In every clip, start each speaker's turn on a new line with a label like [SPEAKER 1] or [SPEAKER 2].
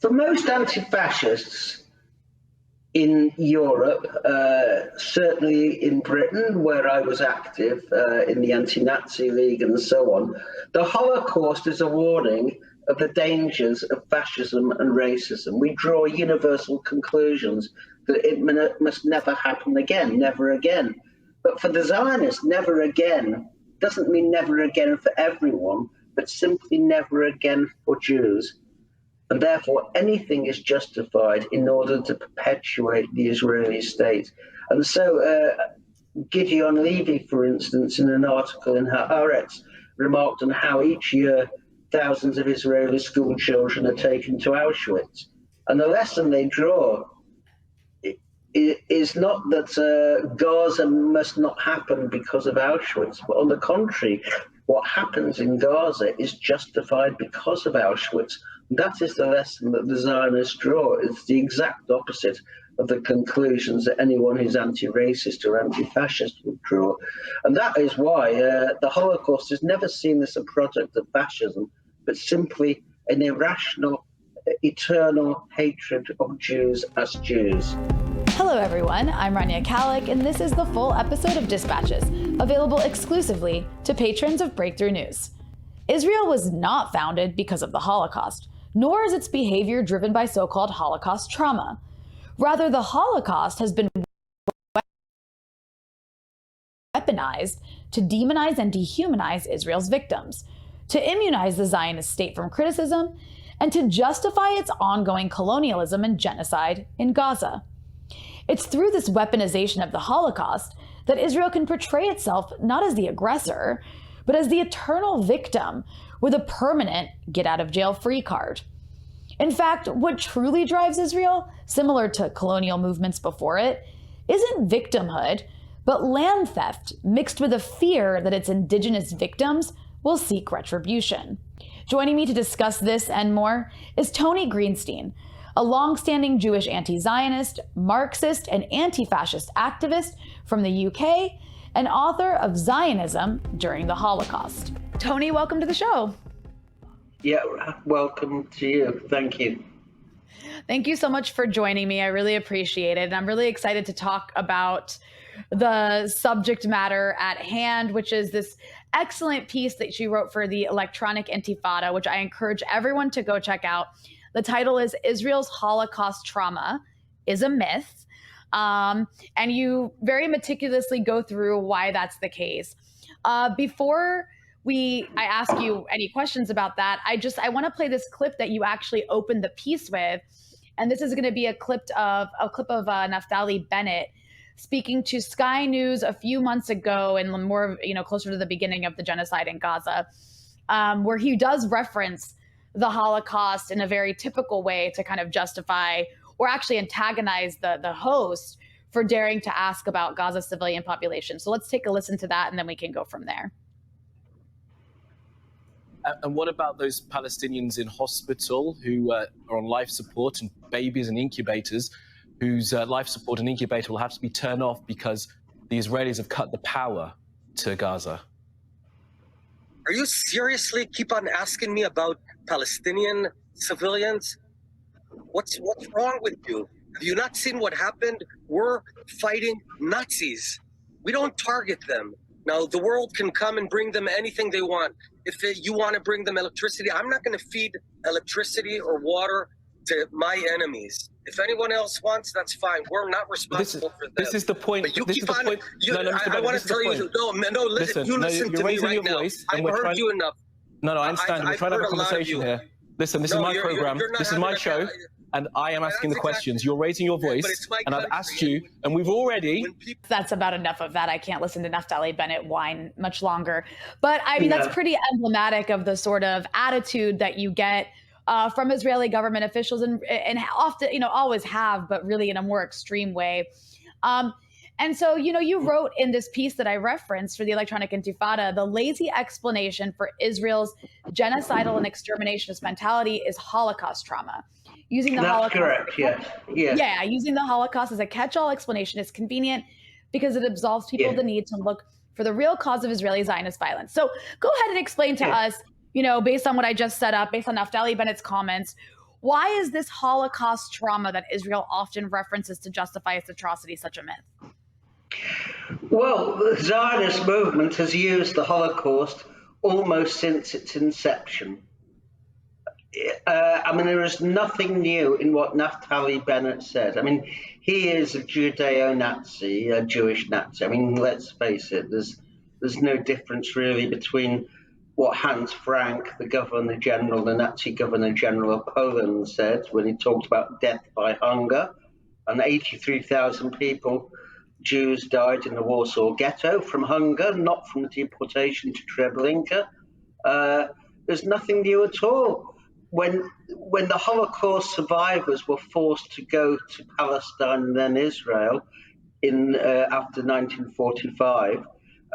[SPEAKER 1] For most anti-fascists in Europe, certainly in Britain, where I was active in the Anti-Nazi League and so on, the Holocaust is a warning of the dangers of fascism and racism. We draw universal conclusions that it must never happen again, never again. But for the Zionists, never again doesn't mean never again for everyone, but simply never again for Jews. And therefore, anything is justified in order to perpetuate the Israeli state. And so Gideon Levy, for instance, in an article in Haaretz, remarked on how each year thousands of Israeli school children are taken to Auschwitz. And the lesson they draw is not that Gaza must not happen because of Auschwitz, but on the contrary, what happens in Gaza is justified because of Auschwitz. That is the lesson that the Zionists draw. It's the exact opposite of the conclusions that anyone who's anti-racist or anti-fascist would draw. And that is why the Holocaust is never seen as a product of fascism, but simply an irrational, eternal hatred of Jews as Jews.
[SPEAKER 2] Hello everyone, I'm Rania Khalek, and this is the full episode of Dispatches, available exclusively to patrons of Breakthrough News. Israel was not founded because of the Holocaust, nor is its behavior driven by so-called Holocaust trauma. Rather, the Holocaust has been weaponized to demonize and dehumanize Israel's victims, to immunize the Zionist state from criticism, and to justify its ongoing colonialism and genocide in Gaza. It's through this weaponization of the Holocaust that Israel can portray itself not as the aggressor, but as the eternal victim with a permanent get-out-of-jail-free card. In fact, what truly drives Israel, similar to colonial movements before it, isn't victimhood, but land theft mixed with a fear that its indigenous victims will seek retribution. Joining me to discuss this and more is Tony Greenstein, a long-standing Jewish anti-Zionist, Marxist, and anti-fascist activist from the UK, and author of Zionism During the Holocaust. Tony, welcome to the show.
[SPEAKER 1] Yeah, welcome to you. Thank you.
[SPEAKER 2] Thank you so much for joining me. I really appreciate it. And I'm really excited to talk about the subject matter at hand, which is this excellent piece that she wrote for the Electronic Intifada, which I encourage everyone to go check out. The title is Israel's Holocaust Trauma is a Myth. And you very meticulously go through why that's the case. Before I ask you any questions about that, I want to play this clip that you actually opened the piece with. And this is going to be a clip of Naftali Bennett speaking to Sky News a few months ago, and more, closer to the beginning of the genocide in Gaza, where he does reference the Holocaust in a very typical way to kind of justify or actually antagonize the host for daring to ask about Gaza's civilian population. So let's take a listen to that, and then we can go from there.
[SPEAKER 3] And what about those Palestinians in hospital who are on life support, and babies and incubators whose life support and incubator will have to be turned off because the Israelis have cut the power to Gaza?
[SPEAKER 4] Are you seriously keep on asking me about Palestinian civilians? What's wrong with you? Have you not seen what happened? We're fighting Nazis. We don't target them. Now, the world can come and bring them anything they want. If you want to bring them electricity, I'm not going to feed electricity or water to my enemies. If anyone else wants, that's fine. We're not responsible for them.
[SPEAKER 3] This is the point.
[SPEAKER 4] But you
[SPEAKER 3] this
[SPEAKER 4] keep
[SPEAKER 3] is
[SPEAKER 4] on.
[SPEAKER 3] the point.
[SPEAKER 4] I want to tell you. Listen. You listen to me right now. I've heard you enough.
[SPEAKER 3] No, I understand. We're trying to have a conversation here. Listen, this is my program. This is my show. And I am asking the questions. You're raising your voice, and I've asked you, and we've already...
[SPEAKER 2] That's about enough of that. I can't listen to Naftali Bennett whine much longer. But I mean, that's pretty emblematic of the sort of attitude that you get from Israeli government officials, and often, always have, but really in a more extreme way. And so, you wrote in this piece that I referenced for the Electronic Intifada, the lazy explanation for Israel's genocidal and exterminationist mentality is Holocaust trauma. Using the Holocaust,
[SPEAKER 1] correct. Yeah,
[SPEAKER 2] using the Holocaust as a catch-all explanation is convenient because it absolves people of the need to look for the real cause of Israeli Zionist violence. So go ahead and explain to us, based on what I just set up, based on Naftali Bennett's comments, Why is this Holocaust trauma that Israel often references to justify its atrocity such a myth?
[SPEAKER 1] Well, the Zionist movement has used the Holocaust almost since its inception. I mean, there is nothing new in what Naftali Bennett said. I mean, he is a Judeo-Nazi, a Jewish Nazi. I mean, let's face it, there's no difference really between what Hans Frank, the Governor General, the Nazi Governor General of Poland, said when he talked about death by hunger, and 83,000 people, Jews, died in the Warsaw Ghetto from hunger, not from deportation to Treblinka. There's nothing new at all. When the Holocaust survivors were forced to go to Palestine and then Israel after 1945,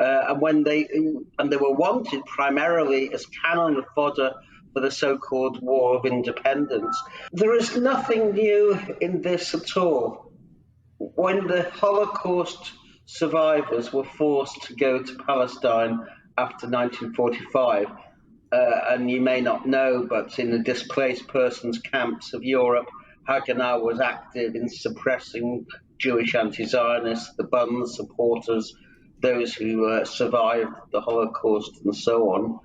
[SPEAKER 1] and they were wanted primarily as cannon fodder for the so-called War of Independence, there is nothing new in this at all. When the Holocaust survivors were forced to go to Palestine after 1945, and you may not know, but in the displaced persons camps of Europe, Haganah was active in suppressing Jewish anti-Zionists, the Bund supporters, those who survived the Holocaust and so on.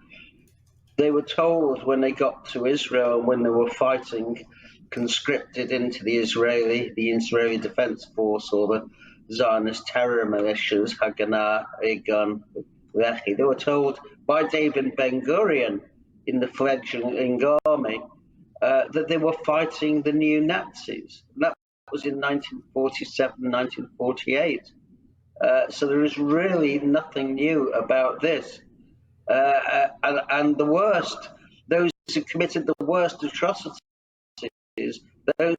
[SPEAKER 1] They were told when they got to Israel and when they were fighting, conscripted into the Israeli Defense Force or the Zionist terror militias, Haganah, Egan, Lehi, they were told by David Ben-Gurion in the fledgling army that they were fighting the new Nazis. That was in 1947, 1948. So there is really nothing new about this. And the worst, those who committed the worst atrocities, those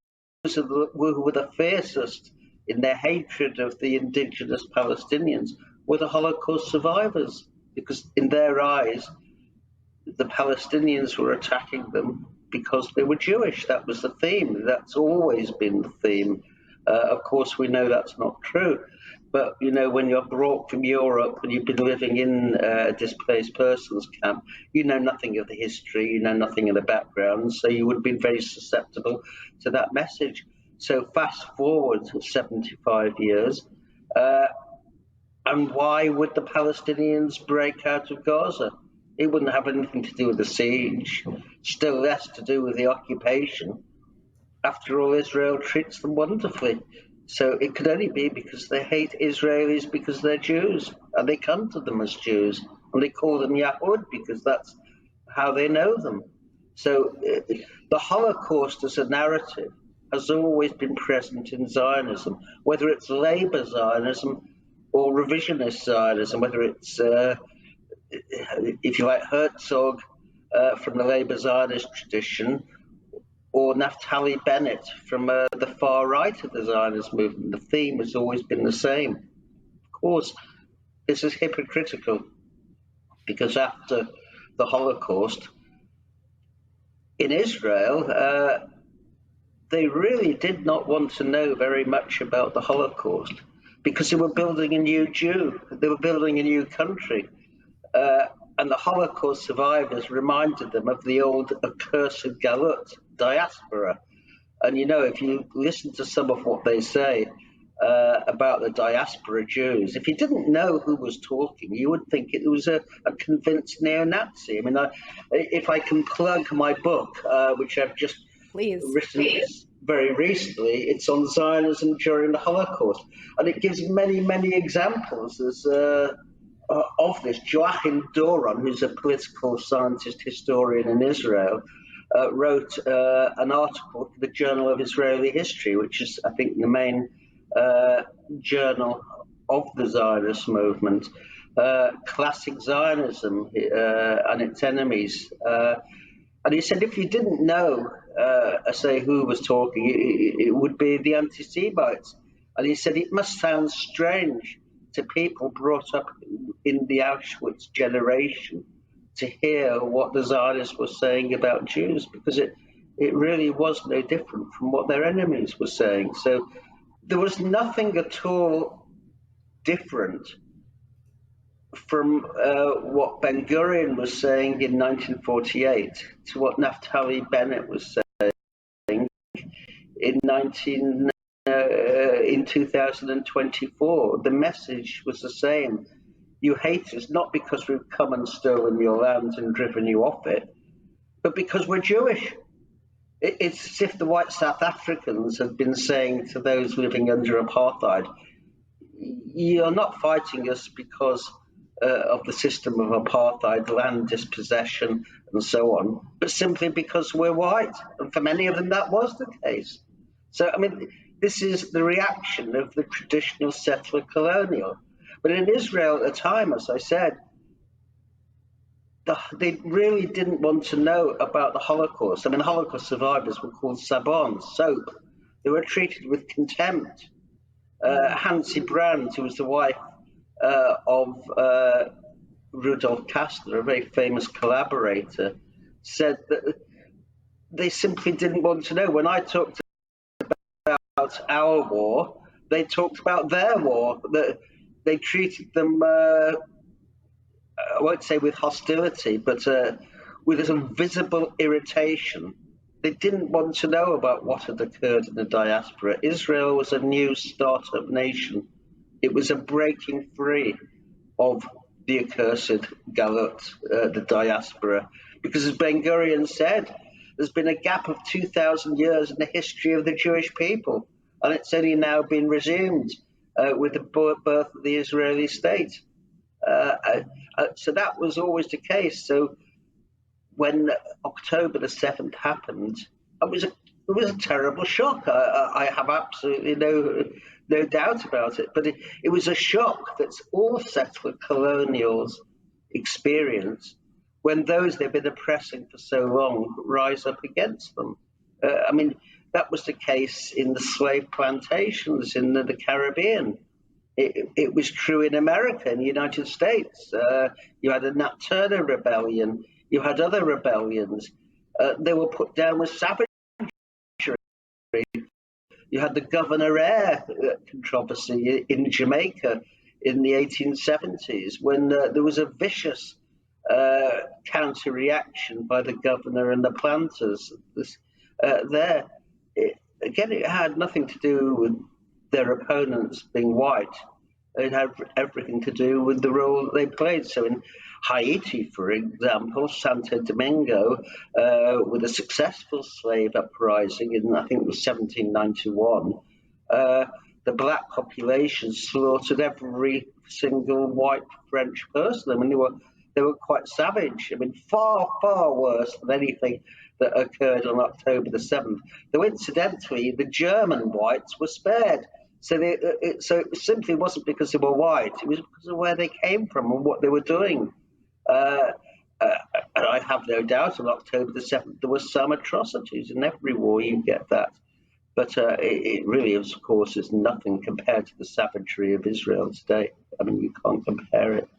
[SPEAKER 1] who were the fiercest in their hatred of the indigenous Palestinians, were the Holocaust survivors, because in their eyes, the Palestinians were attacking them because they were Jewish. That was the theme. That's always been the theme. Of course, we know that's not true. But, you know, when you're brought from Europe and you've been living in a displaced persons camp, you know nothing of the history, you know nothing of the background, so you would have been very susceptible to that message. So fast forward 75 years, and why would the Palestinians break out of Gaza? It wouldn't have anything to do with the siege, still less to do with the occupation. After all, Israel treats them wonderfully. So it could only be because they hate Israelis because they're Jews, and they come to them as Jews, and they call them Yahud because that's how they know them. So the Holocaust as a narrative has always been present in Zionism, whether it's labor Zionism or revisionist Zionism, whether it's, if you like, Herzog from the labor Zionist tradition, or Naftali Bennett from the far right of the Zionist movement. The theme has always been the same. Of course, this is hypocritical because after the Holocaust in Israel, they really did not want to know very much about the Holocaust because they were building a new Jew, they were building a new country. And the Holocaust survivors reminded them of the old accursed galut, diaspora. And you know, if you listen to some of what they say about the diaspora Jews, if you didn't know who was talking, you would think it was a convinced neo-Nazi. I mean, if I can plug my book, which I've just written very recently, it's on Zionism during the Holocaust. And it gives many, many examples. There's of this. Joachim Doron, who's a political scientist historian in Israel, wrote an article for the Journal of Israeli History, which is, I think, the main journal of the Zionist movement, Classic Zionism and its enemies. And he said if you didn't know, say, who was talking, it would be the anti-Semites. And he said it must sound strange to people brought up in the Auschwitz generation to hear what the Zionists were saying about Jews, because it really was no different from what their enemies were saying. So there was nothing at all different from what Ben-Gurion was saying in 1948 to what Naftali Bennett was saying. in 2024. The message was the same. You hate us not because we've come and stolen your land and driven you off it, but because we're Jewish. It's as if the white South Africans have been saying to those living under apartheid, you're not fighting us because of the system of apartheid, land dispossession, and so on, but simply because we're white. And for many of them, that was the case. So, I mean, this is the reaction of the traditional settler colonial. But in Israel at the time, as I said, they really didn't want to know about the Holocaust. I mean, Holocaust survivors were called sabon, soap. They were treated with contempt. Hansi Brandt, who was the wife of Rudolf Kastner, a very famous collaborator, said that they simply didn't want to know. When I talked about our war, they talked about their war. They treated them, I won't say with hostility, but with a visible irritation. They didn't want to know about what had occurred in the diaspora. Israel was a new startup nation. It was a breaking free of the accursed galut, the diaspora. Because as Ben Gurion said, there's been a gap of 2,000 years in the history of the Jewish people, and it's only now been resumed with the birth of the Israeli state. So that was always the case. So when October the 7th happened, it was a terrible shock. I have absolutely no doubt about it. But it was a shock that all settler colonials experience when those they've been oppressing for so long rise up against them. I mean, that was the case in the slave plantations in the Caribbean. It was true in America, in the United States. You had the Nat Turner Rebellion. You had other rebellions. They were put down with savagery. You had the Governor Eyre controversy in Jamaica in the 1870s when there was a vicious counter-reaction by the governor and the planters there. Again, it had nothing to do with their opponents being white. It had everything to do with the role they played. So in Haiti, for example, Santo Domingo, with a successful slave uprising in, I think it was 1791, the black population slaughtered every single white French person. I mean, they were quite savage. I mean, far, far worse than anything that occurred on October the 7th. Though incidentally, the German whites were spared. So it simply wasn't because they were white. It was because of where they came from and what they were doing. And I have no doubt on October the 7th, there were some atrocities. In every war, you get that. But it really, of course, is nothing compared to the savagery of Israel today. I mean, you can't compare it.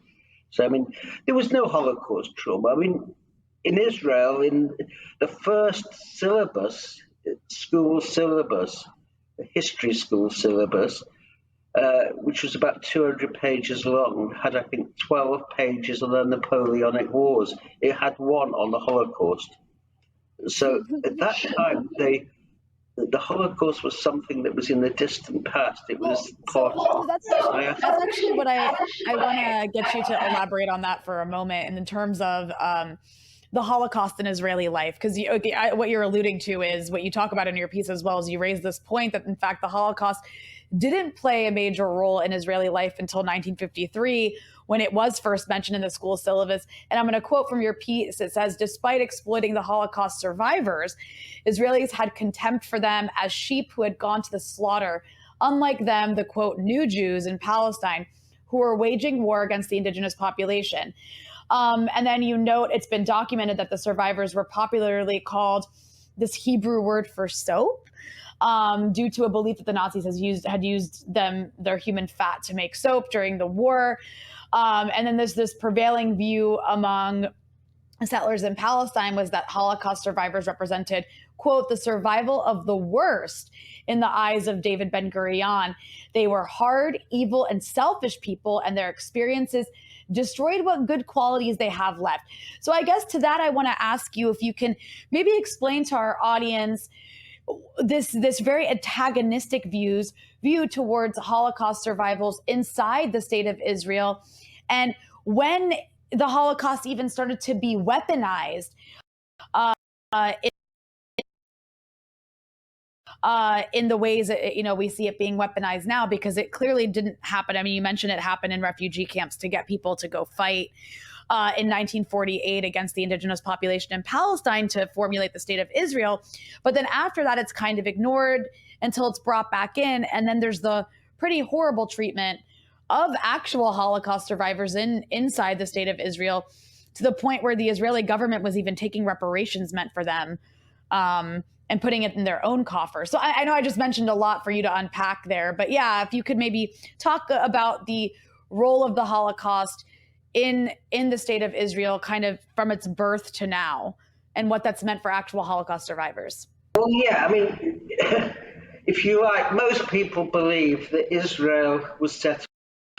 [SPEAKER 1] So, I mean, there was no Holocaust trauma. I mean, in Israel, in the first syllabus, school syllabus, the history school syllabus, which was about 200 pages long, had, I think, 12 pages on the Napoleonic Wars. It had one on the Holocaust. So at that time, the Holocaust was something that was in the distant past. It was part of...
[SPEAKER 2] That's actually what I want to get you to elaborate on that for a moment, and in terms of the Holocaust in Israeli life, because what you're alluding to is what you talk about in your piece as well, as you raise this point that in fact the Holocaust didn't play a major role in Israeli life until 1953, when it was first mentioned in the school syllabus. And I'm going to quote from your piece. It says, despite exploiting the Holocaust survivors, Israelis had contempt for them as sheep who had gone to the slaughter. Unlike them, the quote, new Jews in Palestine who were waging war against the indigenous population. And then you note it's been documented that the survivors were popularly called this Hebrew word for soap, due to a belief that the Nazis had used their human fat to make soap during the war. And then there's this prevailing view among settlers in Palestine was that Holocaust survivors represented, quote, the survival of the worst in the eyes of David Ben-Gurion. They were hard, evil, and selfish people, and their experiences destroyed what good qualities they have left. So I guess to that, I want to ask you if you can maybe explain to our audience this very antagonistic view towards Holocaust survivors inside the state of Israel. And when the Holocaust even started to be weaponized, in the ways that, we see it being weaponized now, because it clearly didn't happen. I mean, you mentioned it happened in refugee camps to get people to go fight in 1948 against the indigenous population in Palestine to formulate the state of Israel. But then after that, it's kind of ignored until it's brought back in. And then there's the pretty horrible treatment of actual Holocaust survivors inside the state of Israel, to the point where the Israeli government was even taking reparations meant for them and putting it in their own coffer. So I know I just mentioned a lot for you to unpack there, but yeah, if you could maybe talk about the role of the Holocaust in the state of Israel, kind of from its birth to now, and what that's meant for actual Holocaust survivors.
[SPEAKER 1] Well, yeah, I mean, if you like, most people believe that Israel was set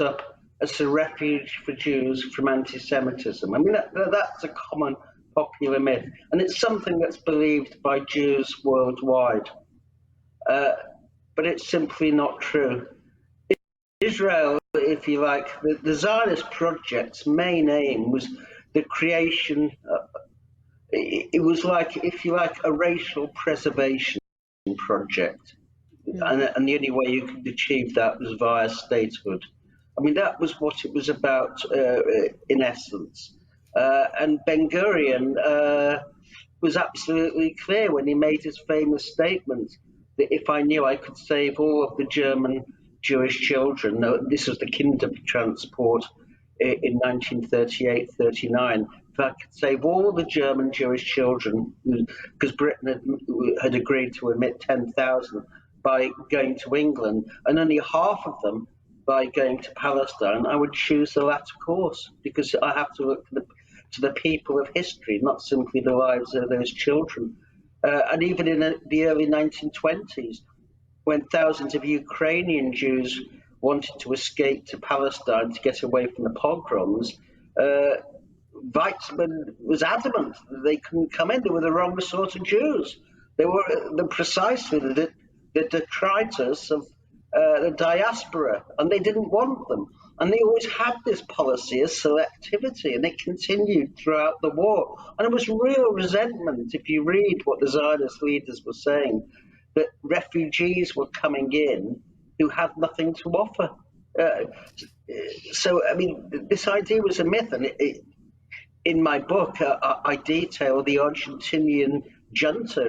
[SPEAKER 1] up as a refuge for Jews from anti-Semitism. I mean, that's a common popular myth, and it's something that's believed by Jews worldwide. But it's simply not true. Israel, if you like, the Zionist project's main aim was the creation, it was like, if you like, a racial preservation project. And the only way you could achieve that was via statehood. I mean, that was what it was about in essence. And Ben Gurion was absolutely clear when he made his famous statement that if I knew I could save all of the German Jewish children, this was the Kindertransport in 1938-39, if I could save all the German Jewish children, because Britain had agreed to admit 10,000 by going to England, and only half of them by going to Palestine, I would choose the latter course, because I have to look to the people of history, not simply the lives of those children. And even in the early 1920s, when thousands of Ukrainian Jews wanted to escape to Palestine to get away from the pogroms, Weizmann was adamant that they couldn't come in. They were the wrong sort of Jews. They were precisely the detritus of the diaspora, and they didn't want them. And they always had this policy of selectivity, and it continued throughout the war. And there was real resentment, if you read what the Zionist leaders were saying, that refugees were coming in who had nothing to offer. So, I mean, this idea was a myth. And in my book, I detail the Argentinian junta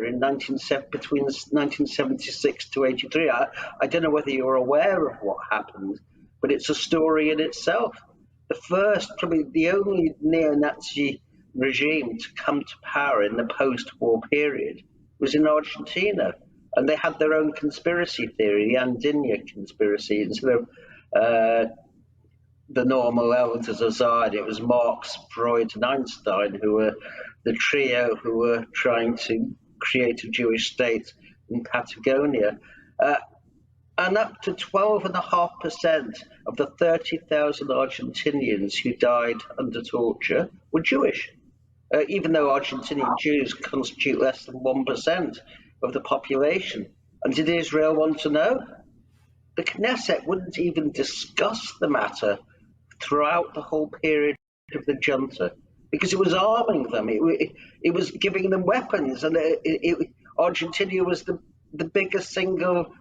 [SPEAKER 1] between 1976 to 83. I don't know whether you're aware of what happened, but it's a story in itself. The first, probably the only neo-Nazi regime to come to power in the post-war period was in Argentina. And they had their own conspiracy theory, the Andina conspiracy. Instead of the normal elders of Zion, it was Marx, Freud, and Einstein who were the trio who were trying to create a Jewish state in Patagonia. And up to 12.5% of the 30,000 Argentinians who died under torture were Jewish, even though Argentinian Jews constitute less than 1% of the population. And did Israel want to know? The Knesset wouldn't even discuss the matter throughout the whole period of the junta, because it was arming them, it was giving them weapons, and Argentina was the biggest single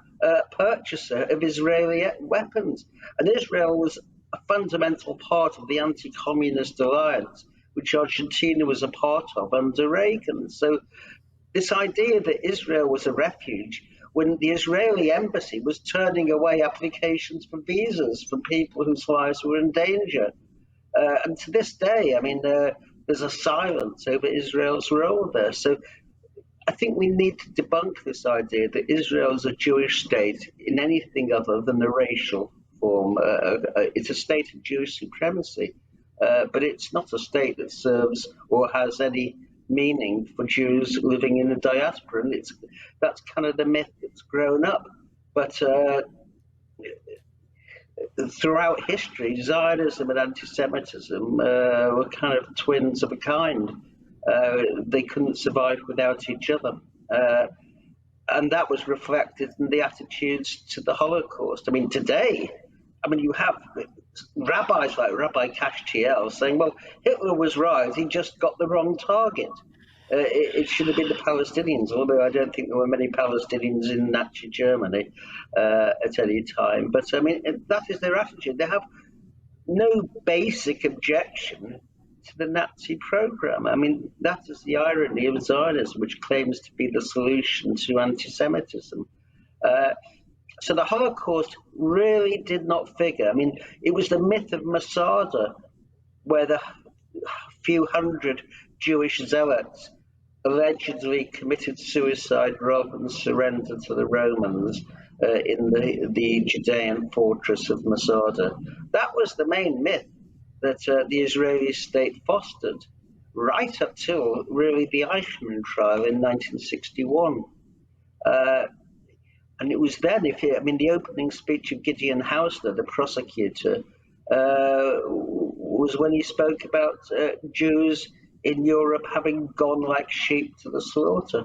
[SPEAKER 1] purchaser of Israeli weapons. And Israel was a fundamental part of the anti-communist alliance, which Argentina was a part of under Reagan. So this idea that Israel was a refuge, when the Israeli embassy was turning away applications for visas from people whose lives were in danger. And to this day, I mean, there's a silence over Israel's role there. So I think we need to debunk this idea that Israel is a Jewish state in anything other than a racial form. It's a state of Jewish supremacy, but it's not a state that serves or has any meaning for Jews living in the diaspora, and that's kind of the myth that's grown up. But throughout history, Zionism and anti-Semitism were kind of twins of a kind. They couldn't survive without each other. and that was reflected in the attitudes to the Holocaust. I mean, today, you have rabbis like Rabbi Kashtiel saying, well, Hitler was right, he just got the wrong target. It should have been the Palestinians, although I don't think there were many Palestinians in Nazi Germany at any time. But that is their attitude. They have no basic objection to the Nazi program. That is the irony of Zionism, which claims to be the solution to anti-Semitism. So the Holocaust really did not figure. It was the myth of Masada, where the few hundred Jewish zealots allegedly committed suicide rather than surrender to the Romans in the Judean fortress of Masada. That was the main myth that the Israeli state fostered right up till really the Eichmann trial in 1961. And it was then, the opening speech of Gideon Hausner, the prosecutor, was when he spoke about Jews in Europe having gone like sheep to the slaughter.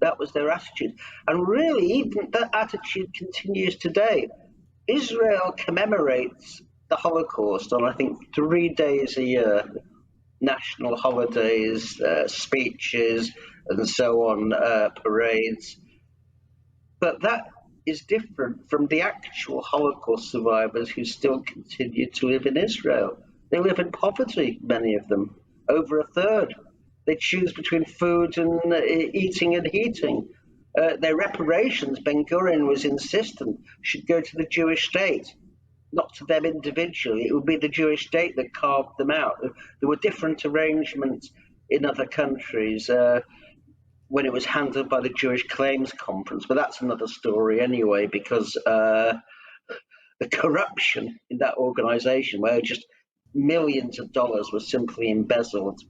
[SPEAKER 1] That was their attitude. And really, even that attitude continues today. Israel commemorates the Holocaust on, I think, 3 days a year, national holidays, speeches, and so on, parades. But that is different from the actual Holocaust survivors who still continue to live in Israel. They live in poverty, many of them, over a third. They choose between food and eating and heating. Their reparations, Ben-Gurion was insistent, should go to the Jewish state, not to them individually. It would be the Jewish state that carved them out. There were different arrangements in other countries when it was handled by the Jewish Claims Conference, but that's another story anyway, because the corruption in that organization, where just millions of dollars were simply embezzled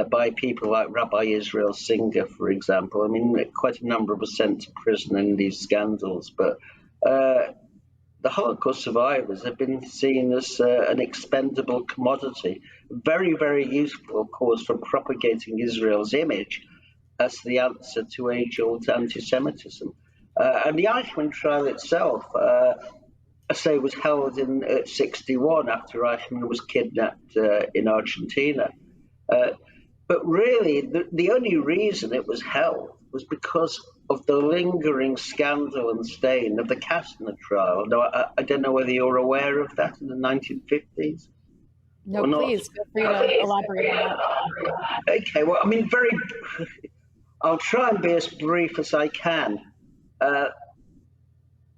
[SPEAKER 1] by people like Rabbi Israel Singer, for example. Quite a number were sent to prison in these scandals, but the Holocaust survivors have been seen as an expendable commodity, very, very useful, of course, for propagating Israel's image as the answer to age-old anti-Semitism. And the Eichmann trial itself, I say, was held in 1961 after Eichmann was kidnapped in Argentina. But really, the only reason it was held was because of the lingering scandal and stain of the Kastner trial. Now, I don't know whether you're aware of that in the 1950s.
[SPEAKER 2] No, please, feel free to elaborate on that.
[SPEAKER 1] Okay, well, I'll try and be as brief as I can.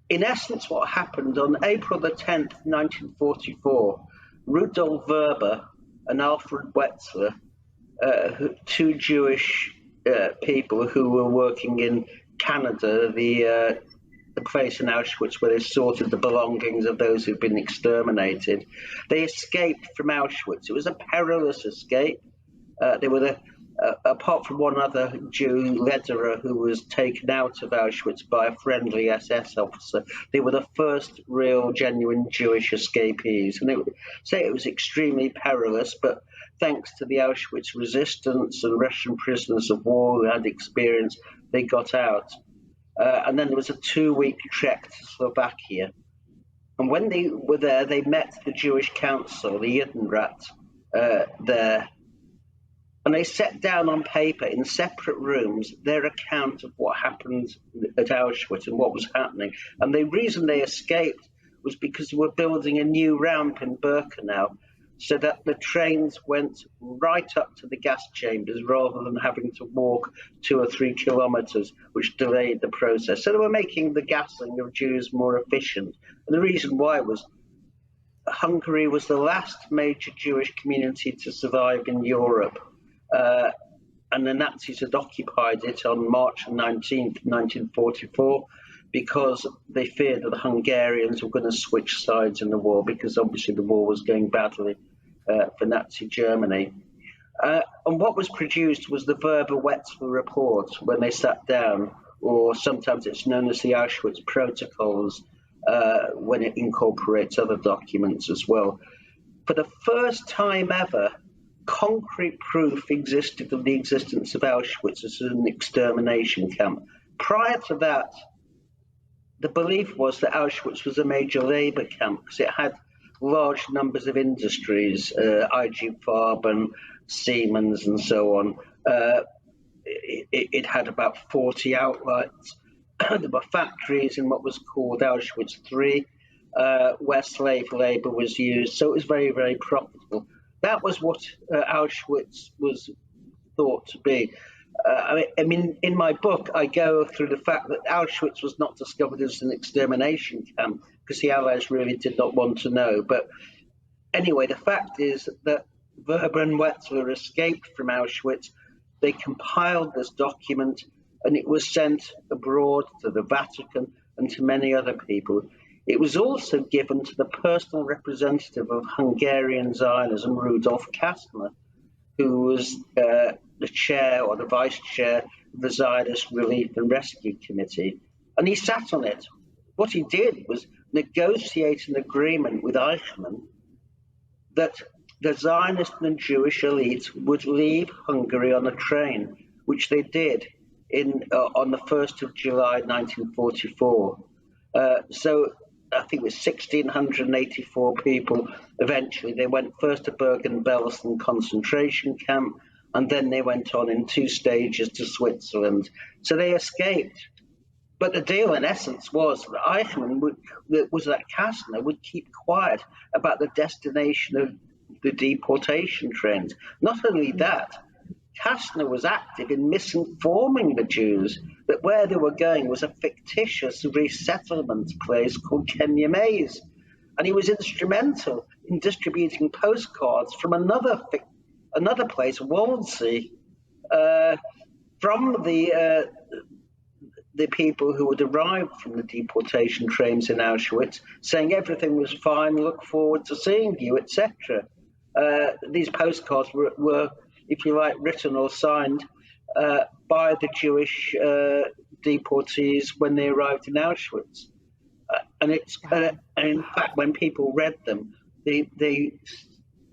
[SPEAKER 1] In essence, what happened on April the 10th, 1944, Rudolf Verber and Alfred Wetzler, two Jewish people who were working in Canada, the place in Auschwitz where they sorted the belongings of those who'd been exterminated, they escaped from Auschwitz. It was a perilous escape. They were apart from one other Jew, Lederer, who was taken out of Auschwitz by a friendly SS officer, they were the first real, genuine Jewish escapees. And it was extremely perilous, but thanks to the Auschwitz resistance and Russian prisoners of war who had experience, they got out. And then there was a 2-week trek to Slovakia. And when they were there, they met the Jewish council, the Judenrat, there. And they set down on paper in separate rooms their account of what happened at Auschwitz and what was happening. And the reason they escaped was because they were building a new ramp in Birkenau so that the trains went right up to the gas chambers rather than having to walk 2 or 3 kilometers, which delayed the process. So they were making the gassing of Jews more efficient. And the reason why was Hungary was the last major Jewish community to survive in Europe. And the Nazis had occupied it on March 19th, 1944, because they feared that the Hungarians were going to switch sides in the war, because obviously the war was going badly for Nazi Germany. And what was produced was the Verber-Wetzler report when they sat down, or sometimes it's known as the Auschwitz Protocols when it incorporates other documents as well. For the first time ever, concrete proof existed of the existence of Auschwitz as an extermination camp. prior to that, the belief was that Auschwitz was a major labor camp because it had large numbers of industries, IG Farben, Siemens, and so on. It had about 40 outlets. There were factories in what was called Auschwitz III, where slave labor was used. So it was very, very profitable. That was what Auschwitz was thought to be. I mean, in my book, I go through the fact that Auschwitz was not discovered as an extermination camp because the Allies really did not want to know. But anyway, the fact is that Weber and Wetzler escaped from Auschwitz. They compiled this document, and it was sent abroad to the Vatican and to many other people. It was also given to the personal representative of Hungarian Zionism, Rudolf Kastner, who was the chair or the vice chair of the Zionist Relief and Rescue Committee. And he sat on it. What he did was negotiate an agreement with Eichmann that the Zionist and Jewish elite would leave Hungary on a train, which they did on the 1st of July 1944. So I think it was 1,684 people. Eventually, they went first to Bergen-Belsen concentration camp, and then they went on in 2 stages to Switzerland. So they escaped. But the deal, in essence, was that Eichmann that Kastner would keep quiet about the destination of the deportation trains. Not only that, Kastner was active in misinforming the Jews that where they were going was a fictitious resettlement place called Kenya Maze. And he was instrumental in distributing postcards from another place, Waldsee, from the people who had arrived from the deportation trains in Auschwitz, saying everything was fine, look forward to seeing you, etc. These postcards were, if you like, written or signed by the Jewish deportees when they arrived in Auschwitz. And in fact, when people read them, they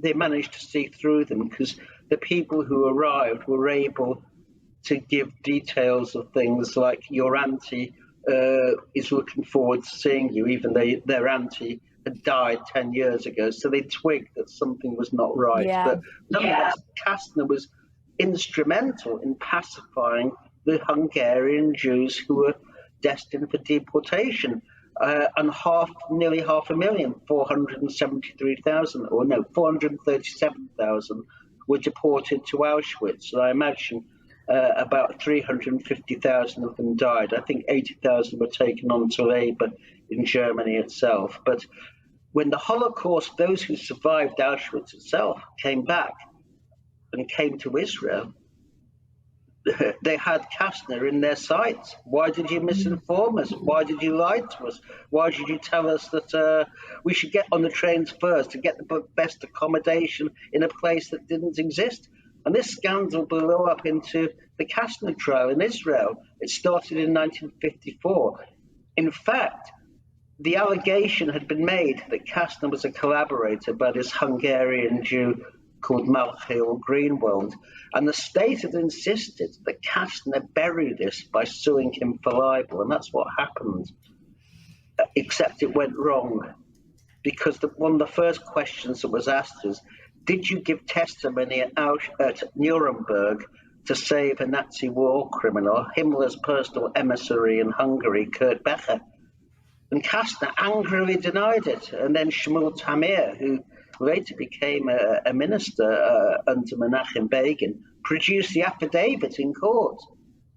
[SPEAKER 1] managed to see through them because the people who arrived were able to give details of things like your auntie is looking forward to seeing you, even though their auntie had died 10 years ago. So they twigged that something was not right.
[SPEAKER 2] Yeah.
[SPEAKER 1] But nonetheless, Kastner was instrumental in pacifying the Hungarian Jews who were destined for deportation. And nearly 500,000, 437,000 were deported to Auschwitz. And I imagine about 350,000 of them died. I think 80,000 were taken on to labor in Germany itself. But when the Holocaust, those who survived Auschwitz itself came back and came to Israel, they had Kastner in their sights. Why did you misinform us? Why did you lie to us? Why did you tell us that we should get on the trains first to get the best accommodation in a place that didn't exist? And this scandal blew up into the Kastner trial in Israel. It started in 1954. In fact, the allegation had been made that Kastner was a collaborator by this Hungarian Jew called Malchiel Greenwald, and the state had insisted that Kastner bury this by suing him for libel, and that's what happened, except it went wrong, because one of the first questions that was asked was, did you give testimony at Nuremberg to save a Nazi war criminal, Himmler's personal emissary in Hungary, Kurt Becher? And Kastner angrily denied it. And then Shmuel Tamir, who later became a minister under Menachem Begin, produced the affidavit in court.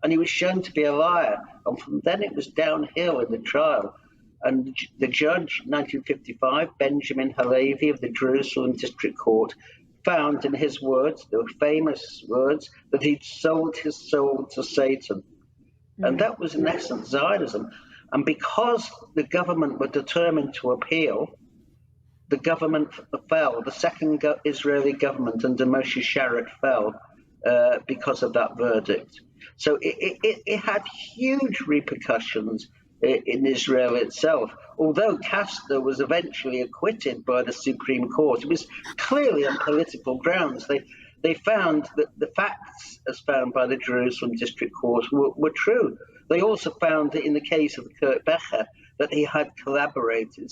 [SPEAKER 1] And he was shown to be a liar. And from then it was downhill in the trial. And the judge, 1955, Benjamin Halevi of the Jerusalem District Court, found in his words, the famous words, that he'd sold his soul to Satan. And that was in essence Zionism. And because the government were determined to appeal, the government fell. The second Israeli government under Moshe Sharett fell because of that verdict. So it had huge repercussions in Israel itself. Although Kastner was eventually acquitted by the Supreme Court, it was clearly on political grounds. They found that the facts, as found by the Jerusalem District Court, were true. They also found that in the case of Kurt Becher that he had collaborated.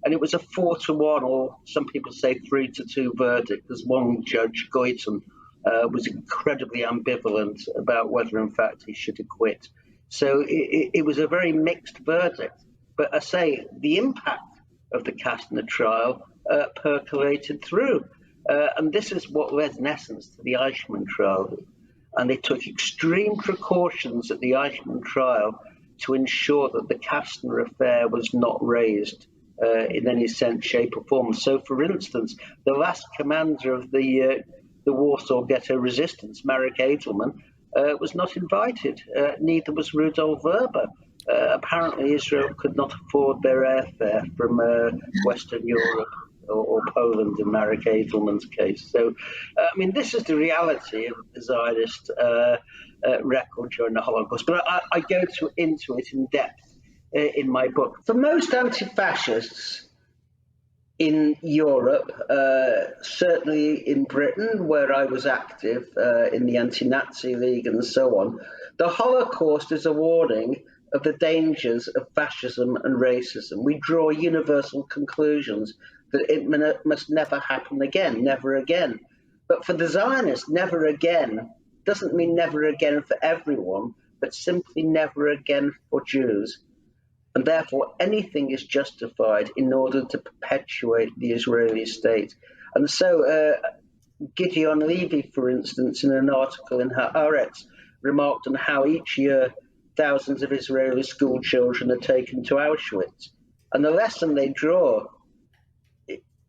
[SPEAKER 1] And it was a 4-1, or some people say 3-2 verdict, as one judge, Goyton, was incredibly ambivalent about whether, in fact, he should acquit. So it was a very mixed verdict. But I say the impact of the Kastner trial percolated through. And this is what led, in essence, to the Eichmann trial. And they took extreme precautions at the Eichmann trial to ensure that the Kastner affair was not raised in any sense, shape, or form. So, for instance, the last commander of the Warsaw Ghetto Resistance, Marek Edelman, was not invited. Neither was Rudolf Verba. Apparently, Israel could not afford their airfare from Western Europe or Poland in Marek Edelman's case. So, I mean, this is the reality of the Zionist record during the Holocaust. But I go into it in depth in my book. For most anti-fascists in Europe, certainly in Britain, where I was active in the Anti-Nazi League and so on, the Holocaust is a warning of the dangers of fascism and racism. We draw universal conclusions that it must never happen again, never again. But for the Zionists, never again doesn't mean never again for everyone, but simply never again for Jews. And therefore, anything is justified in order to perpetuate the Israeli state. And so Gideon Levy, for instance, in an article in Haaretz, remarked on how each year thousands of Israeli school children are taken to Auschwitz. And the lesson they draw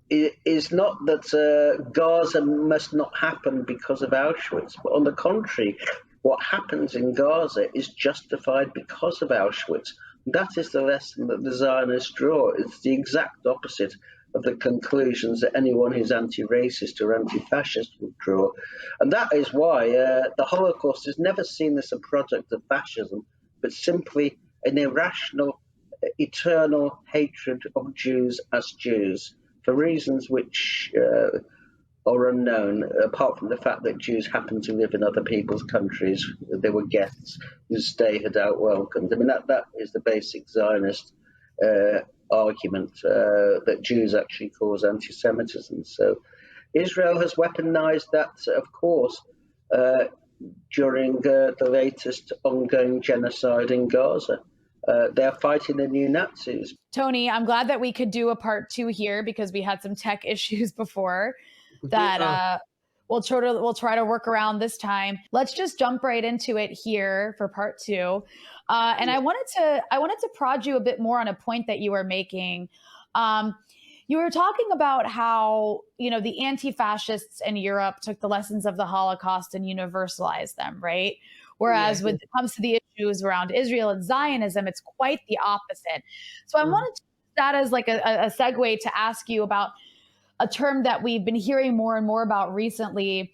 [SPEAKER 1] is not that Gaza must not happen because of Auschwitz, but on the contrary, what happens in Gaza is justified because of Auschwitz. That is the lesson that the Zionists draw. It's the exact opposite of the conclusions that anyone who's anti-racist or anti-fascist would draw. And that is why the Holocaust is never seen as a product of fascism, but simply an irrational, eternal hatred of Jews as Jews, for reasons which are unknown, apart from the fact that Jews happen to live in other people's countries. They were guests whose stay had outwelcomed. I mean, that is the basic Zionist argument, that Jews actually cause anti-Semitism. So Israel has weaponized that, of course, during the latest ongoing genocide in Gaza. They're fighting the new Nazis.
[SPEAKER 2] Tony, I'm glad that we could do a part 2 here because we had some tech issues before that we'll try to work around this time. Let's just jump right into it here for part 2. And I wanted to prod you a bit more on a point that you were making. You were talking about how, the anti-fascists in Europe took the lessons of the Holocaust and universalized them, right? Whereas when it comes to the issues around Israel and Zionism, it's quite the opposite. So I wanted to use that as like a segue to ask you about a term that we've been hearing more and more about recently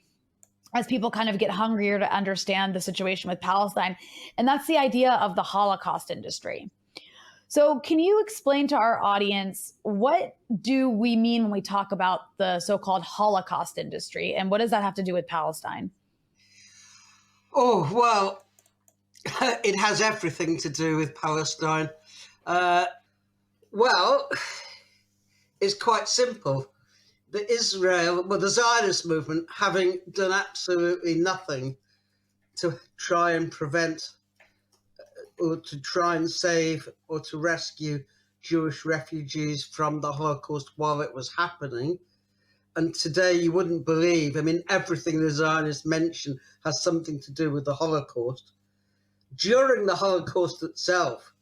[SPEAKER 2] as people kind of get hungrier to understand the situation with Palestine. And that's the idea of the Holocaust industry. So can you explain to our audience, what do we mean when we talk about the so-called Holocaust industry? And what does that have to do with Palestine?
[SPEAKER 5] Oh, well, it has everything to do with Palestine. Well, it's quite simple. The Zionist movement, having done absolutely nothing to try and prevent or to try and save or to rescue Jewish refugees from the Holocaust while it was happening. And today you wouldn't believe, everything the Zionists mention has something to do with the Holocaust. During the Holocaust itself,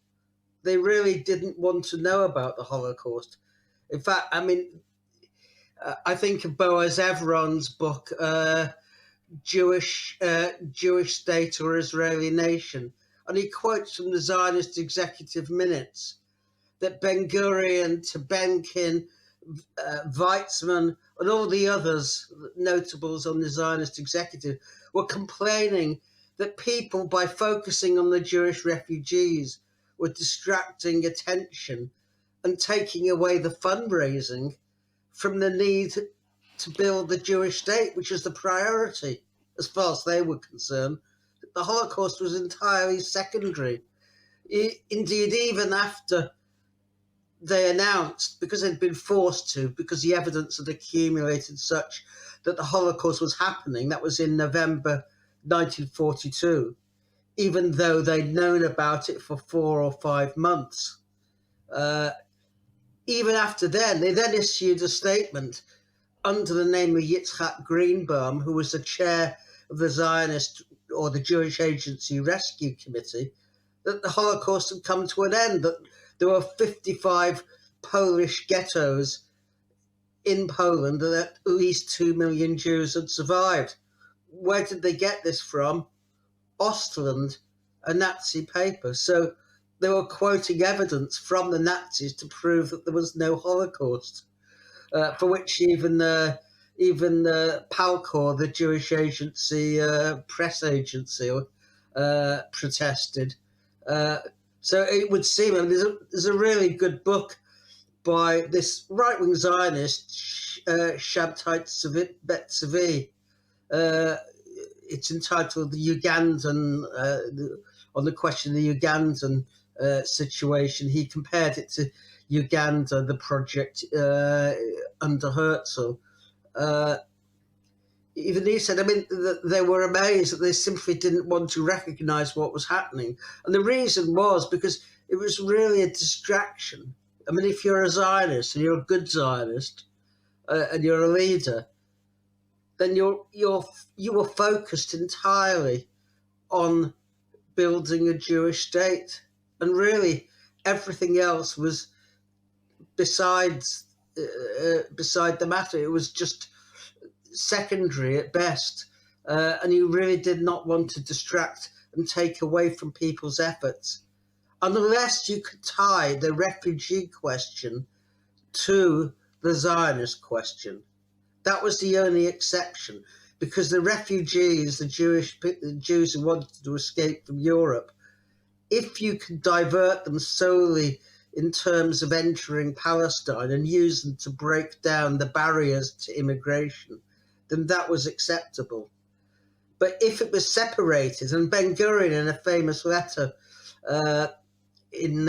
[SPEAKER 5] they really didn't want to know about the Holocaust. In fact, I think of Boaz Evron's book, Jewish State or Israeli Nation, and he quotes from the Zionist executive minutes that Ben-Gurion, Tabenkin, Weizmann, and all the others, notables on the Zionist executive, were complaining that people, by focusing on the Jewish refugees, were distracting attention and taking away the fundraising from the need to build the Jewish state, which is the priority, as far as they were concerned. the Holocaust was entirely secondary. Indeed, even after they announced, because they'd been forced to, because the evidence had accumulated such that the Holocaust was happening, that was in November 1942, even though they'd known about it for 4 or 5 months. Even after then, they then issued a statement under the name of Yitzhak Greenbaum, who was the chair of the Zionist or the Jewish Agency Rescue Committee, that the Holocaust had come to an end, that there were 55 Polish ghettos in Poland, and that at least 2 million Jews had survived. Where did they get this from? Ostland, a Nazi paper. So they were quoting evidence from the Nazis to prove that there was no Holocaust, for which even Palkor, the Jewish agency, press agency, protested. So it would seem, I mean, there's a really good book by this right-wing Zionist, Shabtai Bet Tzvi. It's entitled "The Ugandan," on the question of the Ugandan situation. He compared it to Uganda, the project under Herzl. Even he said, I mean, they were amazed that they simply didn't want to recognize what was happening. And the reason was because it was really a distraction. I mean, if you're a Zionist and you're a good Zionist and you're a leader, then you were focused entirely on building a Jewish state. And really everything else was beside the matter. It was just secondary at best, and you really did not want to distract and take away from people's efforts, unless you could tie the refugee question to the Zionist question. That was the only exception, because the refugees, the Jews who wanted to escape from Europe, if you could divert them solely in terms of entering Palestine and use them to break down the barriers to immigration, then that was acceptable. But if it was separated, and Ben-Gurion in a famous letter in,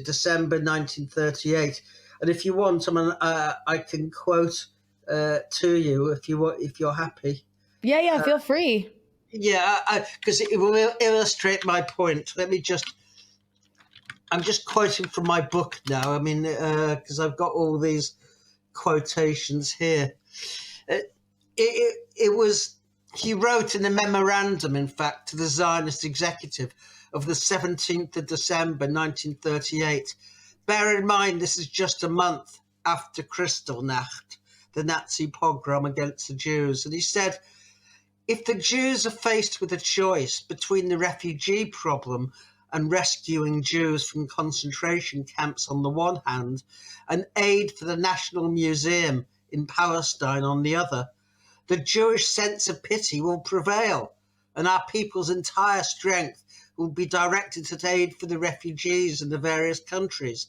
[SPEAKER 5] December 1938, and if you want, I can quote to you if you're happy.
[SPEAKER 2] Yeah, feel free.
[SPEAKER 5] Yeah, because it will illustrate my point. I'm just quoting from my book now. I mean, because I've got all these quotations here. He wrote in a memorandum, in fact, to the Zionist executive of the 17th of December, 1938. Bear in mind, this is just a month after Kristallnacht, the Nazi pogrom against the Jews. And he said, if the Jews are faced with a choice between the refugee problem and rescuing Jews from concentration camps on the one hand, and aid for the National Museum in Palestine on the other, the Jewish sense of pity will prevail, and our people's entire strength will be directed at aid for the refugees in the various countries.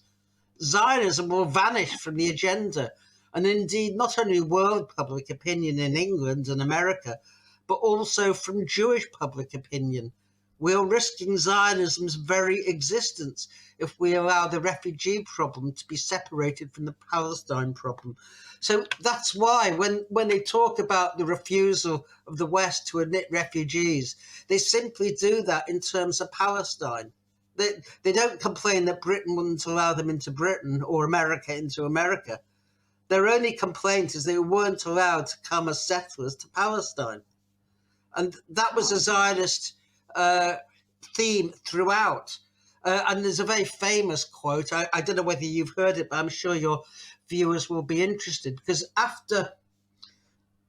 [SPEAKER 5] Zionism will vanish from the agenda, and indeed not only world public opinion in England and America, but also from Jewish public opinion. We are risking Zionism's very existence if we allow the refugee problem to be separated from the Palestine problem. So that's why when they talk about the refusal of the West to admit refugees, they simply do that in terms of Palestine. They don't complain that Britain wouldn't allow them into Britain or America into America. Their only complaint is they weren't allowed to come as settlers to Palestine. And that was a Zionist theme throughout. And there's a very famous quote. I don't know whether you've heard it, but I'm sure your viewers will be interested, because after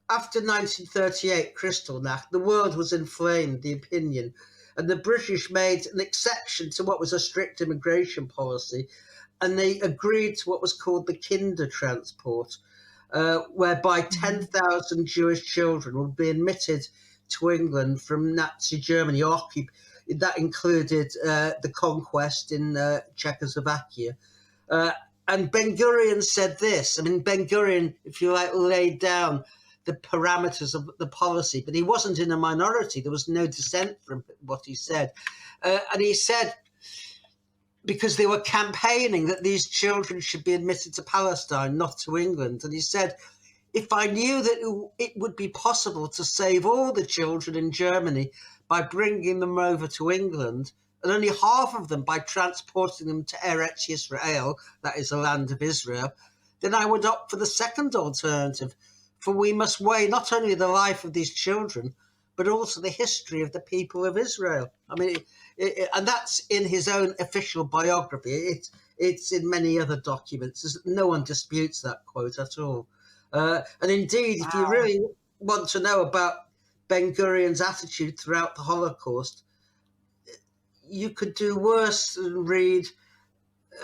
[SPEAKER 5] 1938, Kristallnacht, the world was inflamed, the opinion, and the British made an exception to what was a strict immigration policy, and they agreed to what was called the Kinder Transport, whereby 10,000 Jewish children would be admitted to England from Nazi Germany. That included the conquest in Czechoslovakia. And Ben-Gurion said this. I mean, Ben-Gurion, if you like, laid down the parameters of the policy, but he wasn't in a minority. There was no dissent from what he said. And he said, because they were campaigning that these children should be admitted to Palestine, not to England. And he said, if I knew that it would be possible to save all the children in Germany by bringing them over to England, and only half of them by transporting them to Eretz Yisrael, that is the land of Israel, then I would opt for the second alternative. For we must weigh not only the life of these children, but also the history of the people of Israel. I mean, and that's in his own official biography. It's in many other documents. No one disputes that quote at all. And indeed, if you really want to know about Ben-Gurion's attitude throughout the Holocaust, you could do worse than read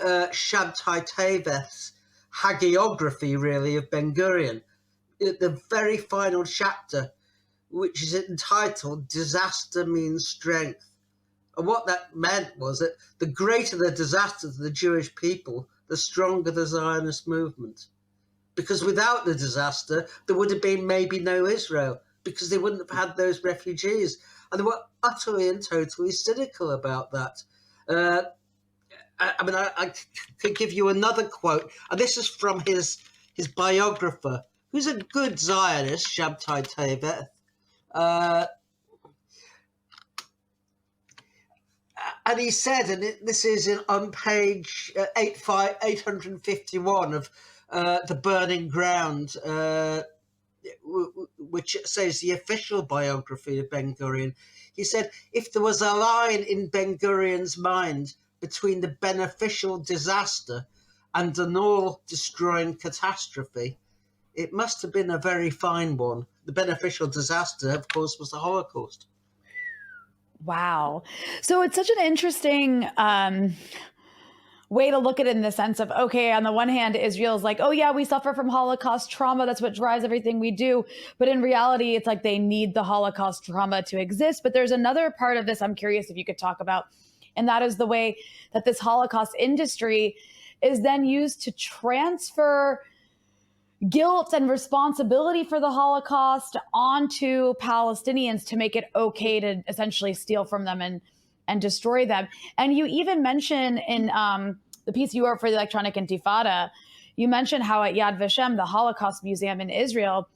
[SPEAKER 5] Shabtai Teveth's hagiography, really, of Ben-Gurion. The very final chapter, which is entitled Disaster Means Strength. And what that meant was that the greater the disaster to the Jewish people, the stronger the Zionist movement. Because without the disaster, there would have been maybe no Israel, because they wouldn't have had those refugees. And they were utterly and totally cynical about that. I could give you another quote, and this is from his biographer, who's a good Zionist, Shabtai Teveth. And he said, and this is on page 851 of The Burning Ground, which says the official biography of Ben-Gurion. He said, if there was a line in Ben-Gurion's mind between the beneficial disaster and an all-destroying catastrophe, it must have been a very fine one. The beneficial disaster, of course, was the Holocaust.
[SPEAKER 2] Wow. So it's such an interesting way to look at it in the sense of, okay, on the one hand, Israel's like, oh yeah, we suffer from Holocaust trauma. That's what drives everything we do. But in reality, it's like they need the Holocaust trauma to exist. But there's another part of this I'm curious if you could talk about, and that is the way that this Holocaust industry is then used to transfer guilt and responsibility for the Holocaust onto Palestinians to make it okay to essentially steal from them and destroy them. And you even mention in the piece you wrote for the Electronic Intifada, you mentioned how at Yad Vashem, the Holocaust Museum in Israel,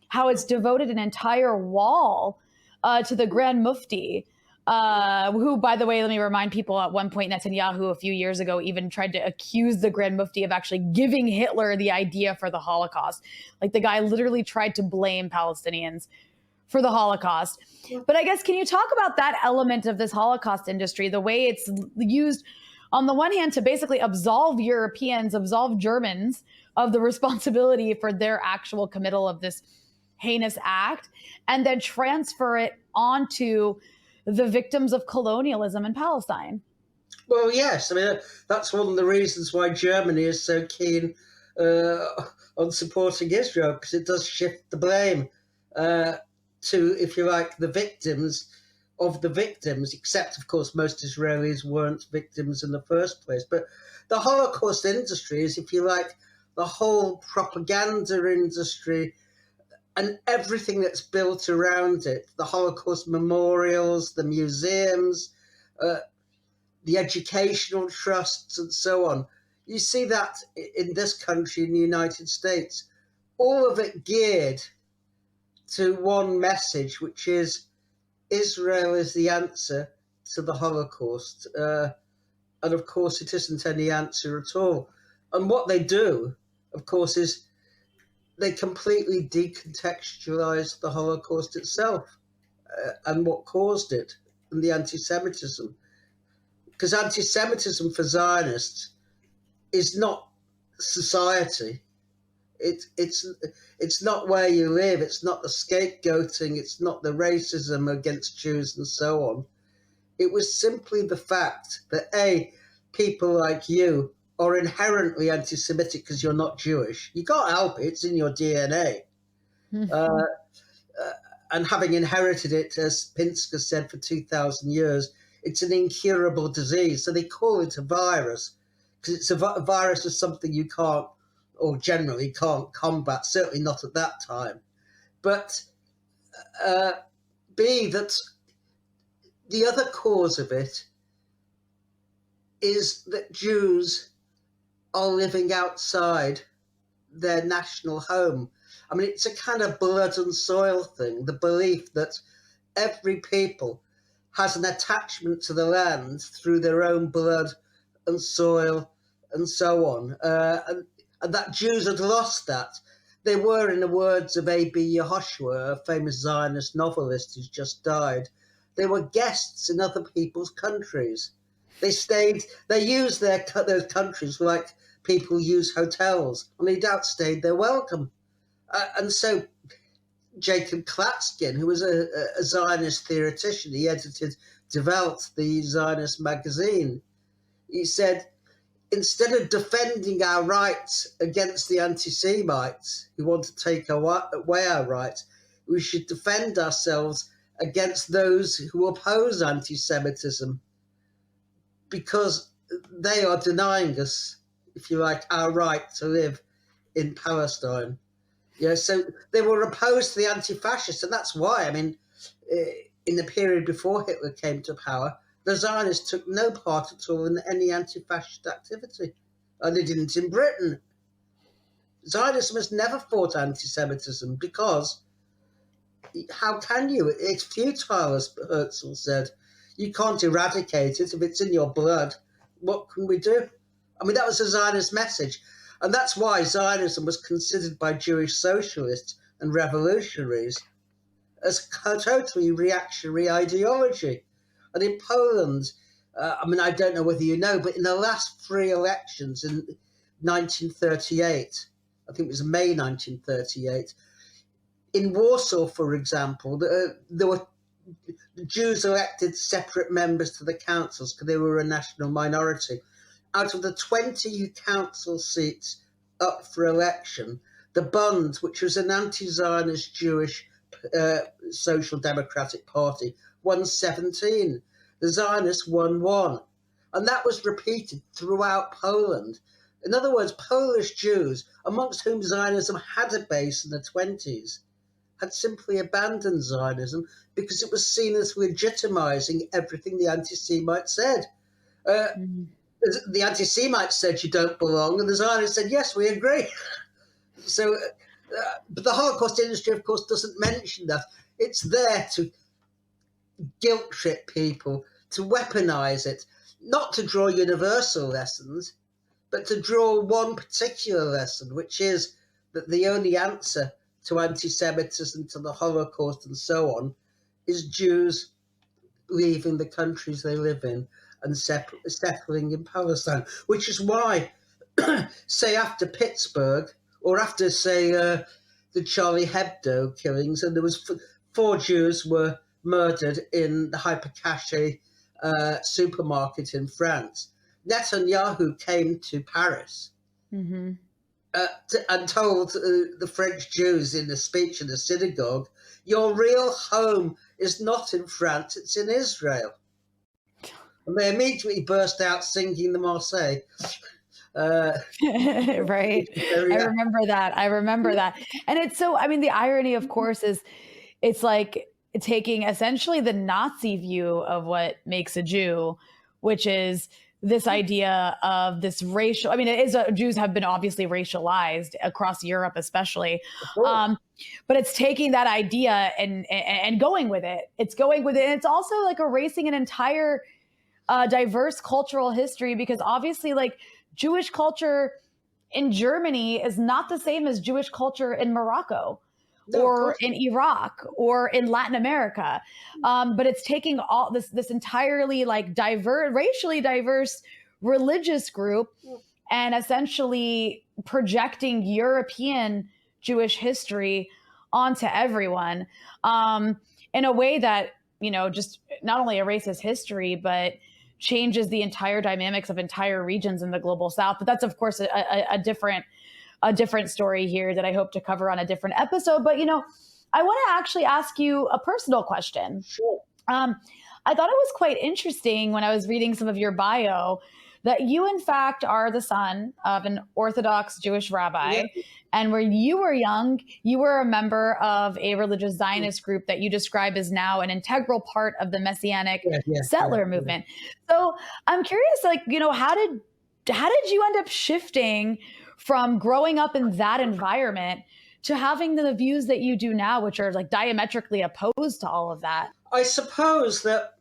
[SPEAKER 2] how it's devoted an entire wall to the Grand Mufti, who, by the way, let me remind people, at one point Netanyahu a few years ago even tried to accuse the Grand Mufti of actually giving Hitler the idea for the Holocaust. Like, the guy literally tried to blame Palestinians for the Holocaust. But I guess, can you talk about that element of this Holocaust industry, the way it's used on the one hand to basically absolve Europeans, absolve Germans of the responsibility for their actual committal of this heinous act, and then transfer it onto the victims of colonialism in Palestine?
[SPEAKER 5] Well, yes. I mean, that's one of the reasons why Germany is so keen on supporting Israel, because it does shift the blame to, if you like, the victims of the victims, except, of course, most Israelis weren't victims in the first place. But the Holocaust industry is, if you like, the whole propaganda industry and everything that's built around it, the Holocaust memorials, the museums, the educational trusts, and so on. You see that in this country, in the United States, all of it geared to one message, which is Israel is the answer to the Holocaust. And of course, it isn't any answer at all. And what they do, of course, is they completely decontextualize the Holocaust itself and what caused it, and the anti-Semitism. Because anti-Semitism for Zionists is not society. It's not where you live. It's not the scapegoating. It's not the racism against Jews and so on. It was simply the fact that, A, people like you are inherently anti-Semitic because you're not Jewish. You can't help it. It's in your DNA. And having inherited it, as Pinsker said, for 2,000 years, it's an incurable disease. So they call it a virus, because it's a virus is something you can't, or generally can't, combat, certainly not at that time. But B, that the other cause of it is that Jews are living outside their national home. I mean, it's a kind of blood and soil thing, the belief that every people has an attachment to the land through their own blood and soil and so on. And that Jews had lost that. They were, in the words of A.B. Yehoshua, a famous Zionist novelist who's just died, they were guests in other people's countries. They used those countries like people use hotels, and they outstayed their welcome. And so Jacob Klatskin, who was a Zionist theoretician, he developed the Zionist magazine. He said, instead of defending our rights against the anti-Semites who want to take away our rights, we should defend ourselves against those who oppose anti-Semitism, because they are denying us, if you like, our right to live in Palestine. Yeah, so they were opposed to the anti-fascists, and that's why, I mean, in the period before Hitler came to power, the Zionists took no part at all in any anti-fascist activity. And they didn't in Britain. Zionism has never fought anti-Semitism because how can you? It's futile, as Herzl said. You can't eradicate it if it's in your blood. What can we do? I mean, that was a Zionist message. And that's why Zionism was considered by Jewish socialists and revolutionaries as a totally reactionary ideology. And in Poland, I mean, I don't know whether you know, but in the last three elections in 1938, I think it was May 1938, in Warsaw, for example, there were Jews elected separate members to the councils because they were a national minority. Out of the 20 council seats up for election, the Bund, which was an anti-Zionist Jewish social democratic party, won 17. The Zionists won 1. And that was repeated throughout Poland. In other words, Polish Jews, amongst whom Zionism had a base in the 20s, had simply abandoned Zionism because it was seen as legitimizing everything the anti-Semites said. The anti-Semites said you don't belong, and the Zionists said, yes, we agree. So, but the Holocaust industry, of course, doesn't mention that. It's there to guilt trip people, to weaponize it, not to draw universal lessons, but to draw one particular lesson, which is that the only answer to anti-Semitism, to the Holocaust and so on, is Jews leaving the countries they live in and settling in Palestine, which is why, say, after Pittsburgh, or after, say, the Charlie Hebdo killings, and there was 4 Jews were murdered in the Hypercacher supermarket in France. Netanyahu came to Paris and told the French Jews in a speech in a synagogue, your real home is not in France, it's in Israel. And they immediately burst out singing the Marseillaise.
[SPEAKER 2] Right. I remember that. And it's so, I mean, the irony, of course, is it's like taking essentially the Nazi view of what makes a Jew, which is this idea of this racial, I mean, it is, Jews have been obviously racialized across Europe, especially. But it's taking that idea and going with it. It's going with it. And it's also like erasing an entire diverse cultural history, because obviously, like, Jewish culture in Germany is not the same as Jewish culture in Morocco or in Iraq or in Latin America. But it's taking all this entirely like racially diverse religious group and essentially projecting European Jewish history onto everyone in a way that, you know, just not only erases history, but changes the entire dynamics of entire regions in the global South. But that's, of course, a different story here that I hope to cover on a different episode. But, you know, I want to actually ask you a personal question.
[SPEAKER 5] Sure.
[SPEAKER 2] I thought it was quite interesting when I was reading some of your bio that you, in fact, are the son of an Orthodox Jewish rabbi. Yeah. And when you were young, you were a member of a religious Zionist group that you describe as now an integral part of the Messianic settler movement. So I'm curious, like, you know, how did you end up shifting from growing up in that environment to having the views that you do now, which are like diametrically opposed to all of that?
[SPEAKER 5] I suppose that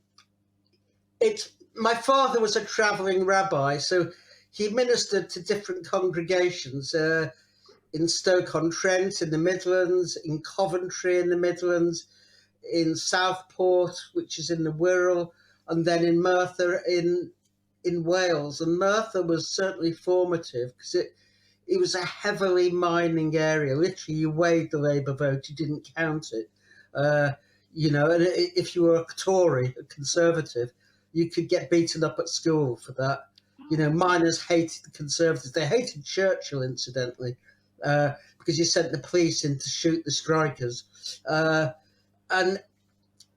[SPEAKER 5] my father was a traveling rabbi, so he ministered to different congregations in Stoke-on-Trent in the Midlands, in Coventry in the Midlands, in Southport, which is in the Wirral, and then in Merthyr in Wales. And Merthyr was certainly formative because it was a heavily mining area. Literally, you weighed the Labour vote, you didn't count it. You know, and if you were a Tory, a Conservative, you could get beaten up at school for that. You know, miners hated the Conservatives. They hated Churchill, incidentally, because you sent the police in to shoot the strikers. And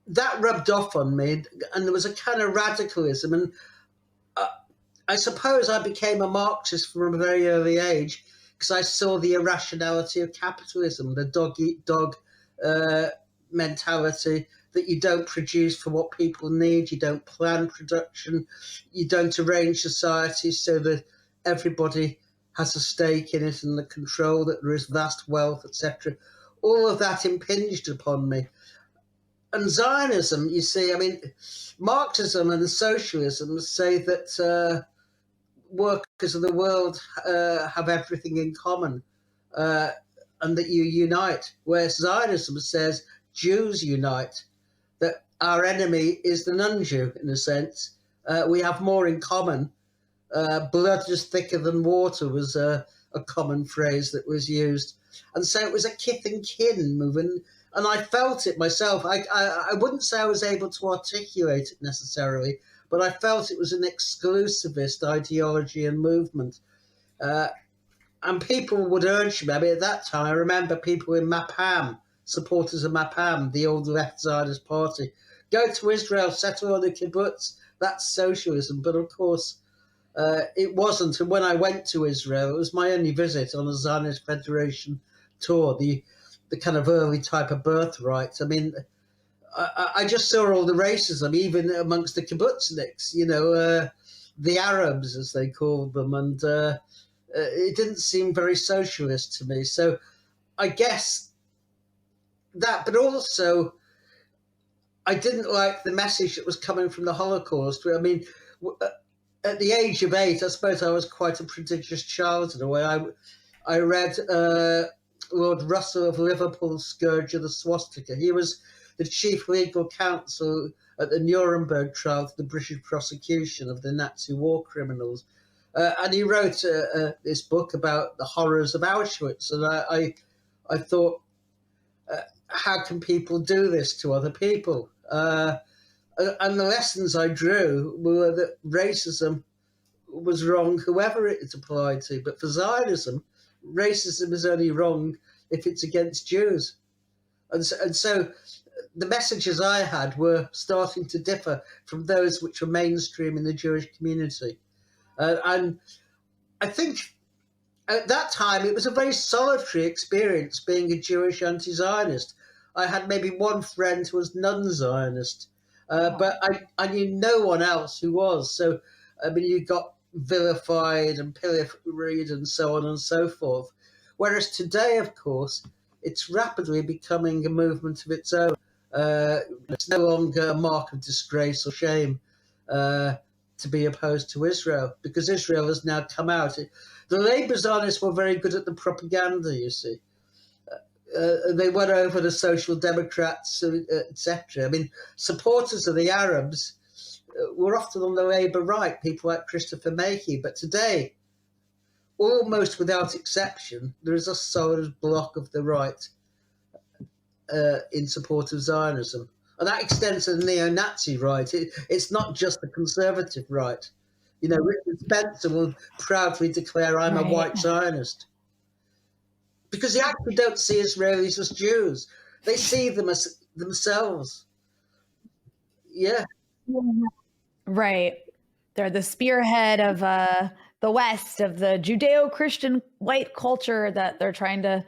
[SPEAKER 5] that rubbed off on me. And there was a kind of radicalism. And I suppose I became a Marxist from a very early age because I saw the irrationality of capitalism, the dog-eat-dog mentality, that you don't produce for what people need, you don't plan production, you don't arrange society so that everybody has a stake in it and the control, that there is vast wealth, etc. All of that impinged upon me. And Zionism, you see, I mean, Marxism and socialism say that workers of the world have everything in common and that you unite, whereas Zionism says Jews unite, that our enemy is the non-Jew, in a sense. We have more in common. Blood is thicker than water was a common phrase that was used. And so it was a kith and kin movement, and I felt it myself. I wouldn't say I was able to articulate it necessarily, but I felt it was an exclusivist ideology and movement. And people would urge me. I mean, at that time, I remember people in Mapam, supporters of Mapam, the old left Zionist party, go to Israel, settle on the kibbutz. That's socialism. But of course, it wasn't. And when I went to Israel, it was my only visit on a Zionist Federation tour, the kind of early type of birthright. I mean, I just saw all the racism, even amongst the kibbutzniks, you know, the Arabs, as they called them. And it didn't seem very socialist to me. So I guess that, but also I didn't like the message that was coming from the Holocaust. I mean, at the age of 8, I suppose I was quite a prodigious child in a way. I read Lord Russell of Liverpool's Scourge of the Swastika. He was the chief legal counsel at the Nuremberg trial for the British prosecution of the Nazi war criminals. And he wrote this book about the horrors of Auschwitz. And I thought, how can people do this to other people? And the lessons I drew were that racism was wrong, whoever it applied to. But for Zionism, racism is only wrong if it's against Jews. And so the messages I had were starting to differ from those which were mainstream in the Jewish community. And I think at that time, it was a very solitary experience being a Jewish anti-Zionist. I had maybe one friend who was non-Zionist, but I knew no one else who was. So, I mean, you got vilified and pilloried and so on and so forth. Whereas today, of course, it's rapidly becoming a movement of its own. It's no longer a mark of disgrace or shame to be opposed to Israel, because Israel has now come out. The Labour Zionists were very good at the propaganda, you see. They won over the Social Democrats, etc. I mean, supporters of the Arabs were often on the Labour right, people like Christopher Mackey. But today, almost without exception, there is a solid block of the right in support of Zionism. And that extends to the neo-Nazi right. It's not just the conservative right. You know, Richard Spencer will proudly declare, I'm a white Zionist. Because they actually don't see Israelis as Jews. They see them as themselves. Yeah.
[SPEAKER 2] Right. They're the spearhead of the West, of the Judeo-Christian white culture that they're trying to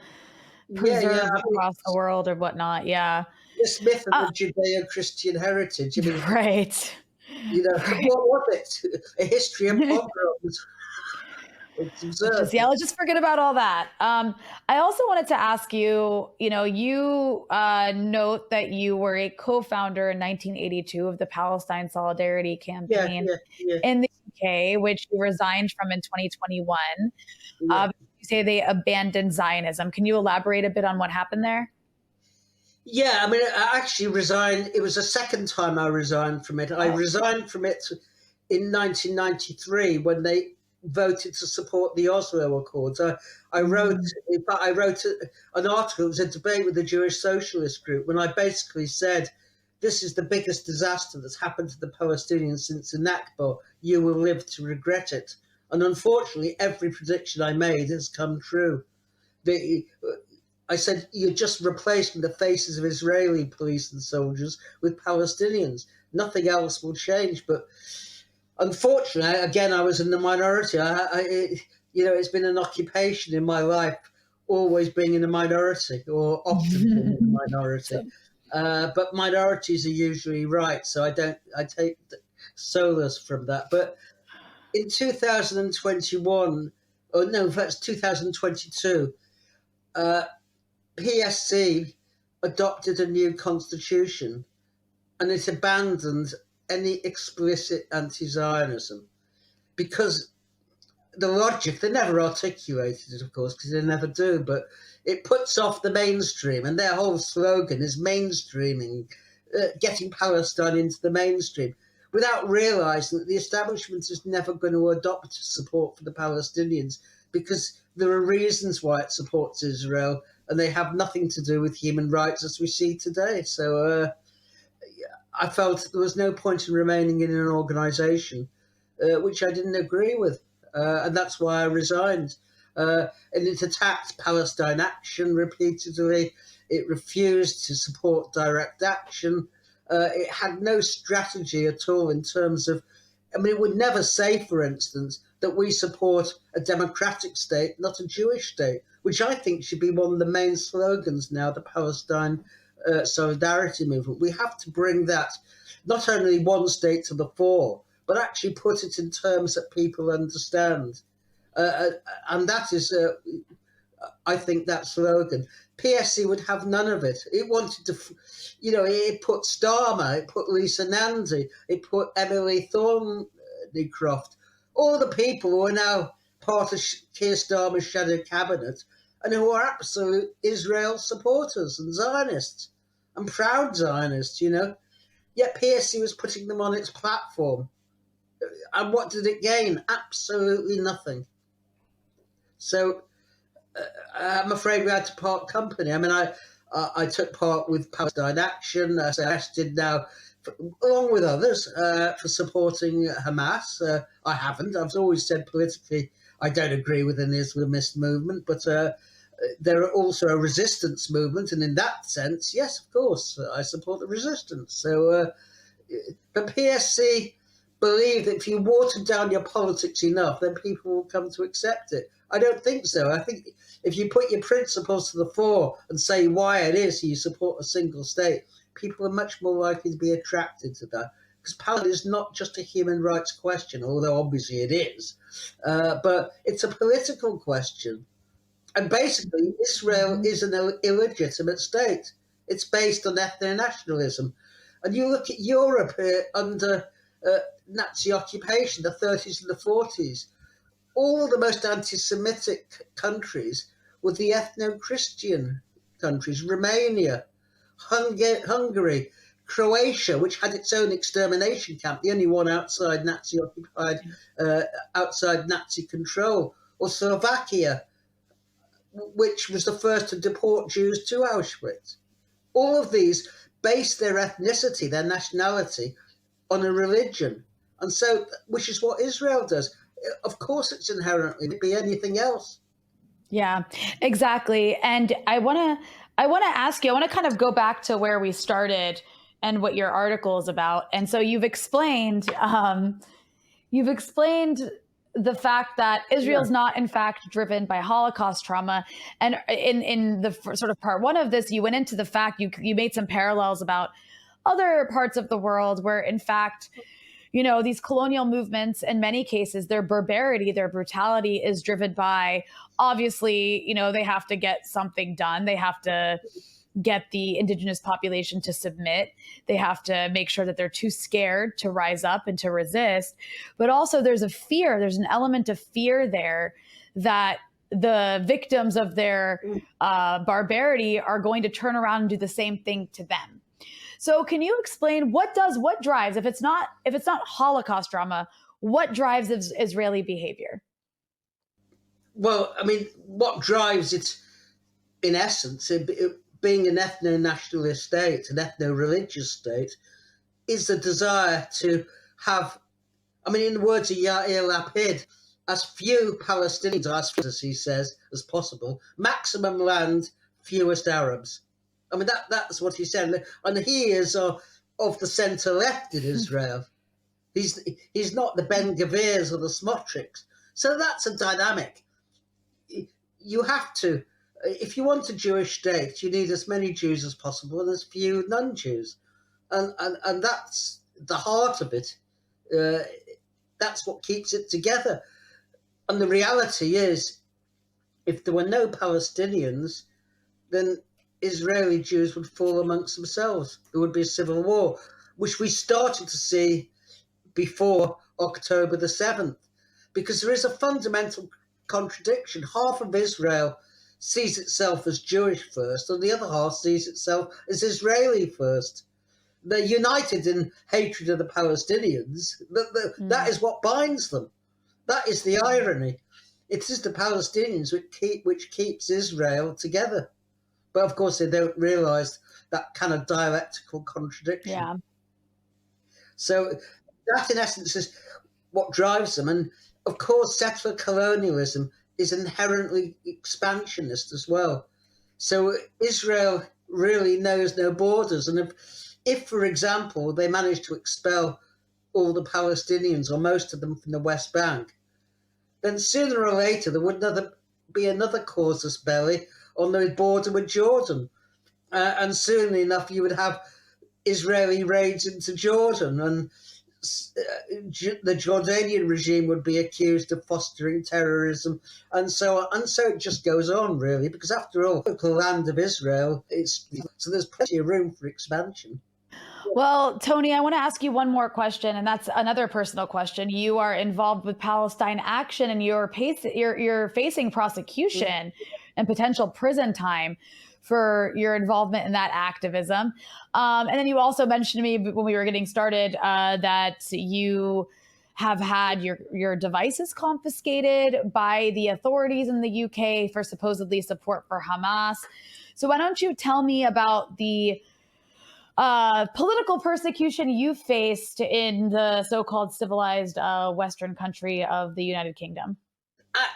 [SPEAKER 2] preserve across the world or whatnot. Yeah.
[SPEAKER 5] This myth of the Judeo-Christian heritage. I mean,
[SPEAKER 2] right.
[SPEAKER 5] What was it? A history of pogroms. It's absurd.
[SPEAKER 2] Let's just forget about all that. I also wanted to ask you, you note that you were a co-founder in 1982 of the Palestine Solidarity Campaign in the UK, which you resigned from in 2021. You say they abandoned Zionism. Can you elaborate a bit on what happened there?
[SPEAKER 5] Yeah, I mean, I actually resigned. It was the second time I resigned from it. I resigned from it in 1993 when they voted to support the Oslo Accords. I wrote an article. It was a debate with the Jewish Socialist Group when I basically said, this is the biggest disaster that's happened to the Palestinians since the Nakba. You will live to regret it. And unfortunately, every prediction I made has come true. I said, you're just replacing the faces of Israeli police and soldiers with Palestinians. Nothing else will change. But unfortunately, again, I was in the minority. It's been an occupation in my life, always being in the minority or often being in the minority. But minorities are usually right, so I take solace from that. But in 2021, or no, that's 2022, PSC adopted a new constitution, and it abandoned any explicit anti-Zionism because the logic, they never articulated it, of course, because they never do, but it puts off the mainstream, and their whole slogan is mainstreaming, getting Palestine into the mainstream, without realizing that the establishment is never going to adopt support for the Palestinians because there are reasons why it supports Israel, and they have nothing to do with human rights as we see today. So I felt there was no point in remaining in an organization which I didn't agree with. And that's why I resigned. And it attacked Palestine Action repeatedly. It refused to support direct action. It had no strategy at all in terms of, it would never say, for instance, that we support a democratic state, not a Jewish state, which I think should be one of the main slogans now, the Palestine Solidarity Movement. We have to bring that, not only one state to the fore, but actually put it in terms that people understand. And that is, I think, that slogan. PSC would have none of it. It wanted to, it put Starmer, it put Lisa Nandy, it put Emily Thornycroft, all the people who are now part of Keir Starmer's shadow cabinet and who are absolute Israel supporters and Zionists and proud Zionists, Yet PSC was putting them on its platform. And what did it gain? Absolutely nothing. So I'm afraid we had to part company. I took part with Palestine Action, as I did now, along with others, for supporting Hamas. I haven't. I've always said politically I don't agree with an Islamist movement, but there are also a resistance movement, and in that sense, yes, of course, I support the resistance. So, but PSC believe that if you water down your politics enough, then people will come to accept it. I don't think so. I think if you put your principles to the fore and say why it is you support a single state, people are much more likely to be attracted to that. Because Palestine is not just a human rights question, although obviously it is, but it's a political question. And basically, Israel is an illegitimate state. It's based on ethno-nationalism. And you look at Europe under Nazi occupation, the 30s and the 40s, all the most anti-Semitic countries were the ethno-Christian countries, Romania, Hungary, Croatia, which had its own extermination camp, the only one outside Nazi-occupied, outside Nazi control, or Slovakia, which was the first to deport Jews to Auschwitz. All of these based their ethnicity, their nationality, on a religion. And so, which is what Israel does. Of course, it's inherently to be anything else.
[SPEAKER 2] Yeah, exactly. And I want to ask you, I want to kind of go back to where we started and what your article is about. And so you've explained, You've explained the fact that Israel's not, in fact, driven by Holocaust trauma. And in the sort of part one of this, you went into the fact, you made some parallels about other parts of the world where, in fact, you know, these colonial movements, in many cases, their barbarity, their brutality is driven by, obviously, you know, they have to get something done. They have to get the indigenous population to submit. They have to make sure that they're too scared to rise up and to resist. But also there's a fear, there's an element of fear there that the victims of their barbarity are going to turn around and do the same thing to them. So can you explain what drives, if it's not Holocaust drama, what drives Israeli behavior?
[SPEAKER 5] Well, I mean, what drives it, in essence, being an ethno-nationalist state, an ethno-religious state, is the desire to have, I mean, in the words of Yair Lapid, as few Palestinians, as he says, as possible, maximum land, fewest Arabs. I mean, that's what he said. And he is of the centre-left in Israel. He's not the Ben Gavirs or the Smotrics. So that's a dynamic. You have to, if you want a Jewish state, you need as many Jews as possible and as few non-Jews. And that's the heart of it. That's what keeps it together. And the reality is, if there were no Palestinians, then Israeli Jews would fall amongst themselves. There would be a civil war, which we started to see before October the 7th, because there is a fundamental contradiction. Half of Israel sees itself as Jewish first, and the other half sees itself as Israeli first. They're united in hatred of the Palestinians. That is what binds them. That is the irony. It is the Palestinians which keeps Israel together. But of course, they don't realise that kind of dialectical contradiction.
[SPEAKER 2] Yeah.
[SPEAKER 5] So that, in essence, is what drives them. And of course, settler colonialism is inherently expansionist as well. So Israel really knows no borders. And if, for example, they manage to expel all the Palestinians or most of them from the West Bank, then sooner or later there would be another casus belli on the border with Jordan. And soon enough, you would have Israeli raids into Jordan, and the Jordanian regime would be accused of fostering terrorism, and so on. And so it just goes on, really, because after all, the land of Israel, so there's plenty of room for expansion.
[SPEAKER 2] Well, Tony, I want to ask you one more question, and that's another personal question. You are involved with Palestine Action, and you're facing prosecution and potential prison time for your involvement in that activism. And then you also mentioned to me when we were getting started that you have had your devices confiscated by the authorities in the UK for supposedly support for Hamas. So why don't you tell me about the political persecution you faced in the so-called civilized Western country of the United Kingdom?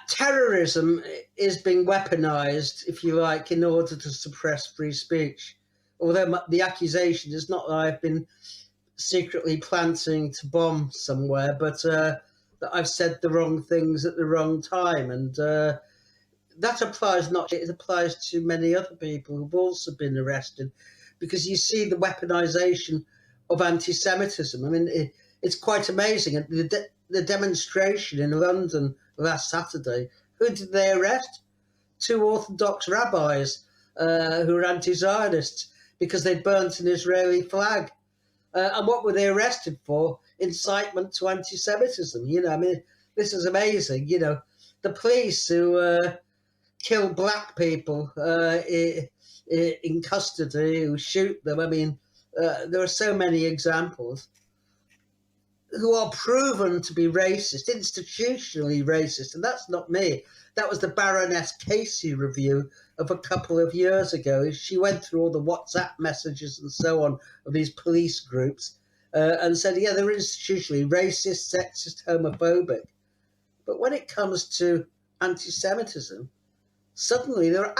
[SPEAKER 5] Terrorism is being weaponized, if you like, in order to suppress free speech. Although the accusation is not that I've been secretly planting to bomb somewhere, but that I've said the wrong things at the wrong time. And that applies it applies to many other people who've also been arrested, because you see the weaponization of anti-Semitism. I mean, it's quite amazing. The demonstration in London last Saturday, who did they arrest? 2 Orthodox rabbis who were anti-Zionists because they burnt an Israeli flag. And what were they arrested for? Incitement to anti-Semitism. You know, I mean, this is amazing. You know, the police who kill black people in custody, who shoot them. I mean, there are so many examples who are proven to be racist, institutionally racist. And that's not me. That was the Baroness Casey review of a couple of years ago. She went through all the WhatsApp messages and so on of these police groups and said, yeah, they're institutionally racist, sexist, homophobic. But when it comes to anti-Semitism, suddenly they're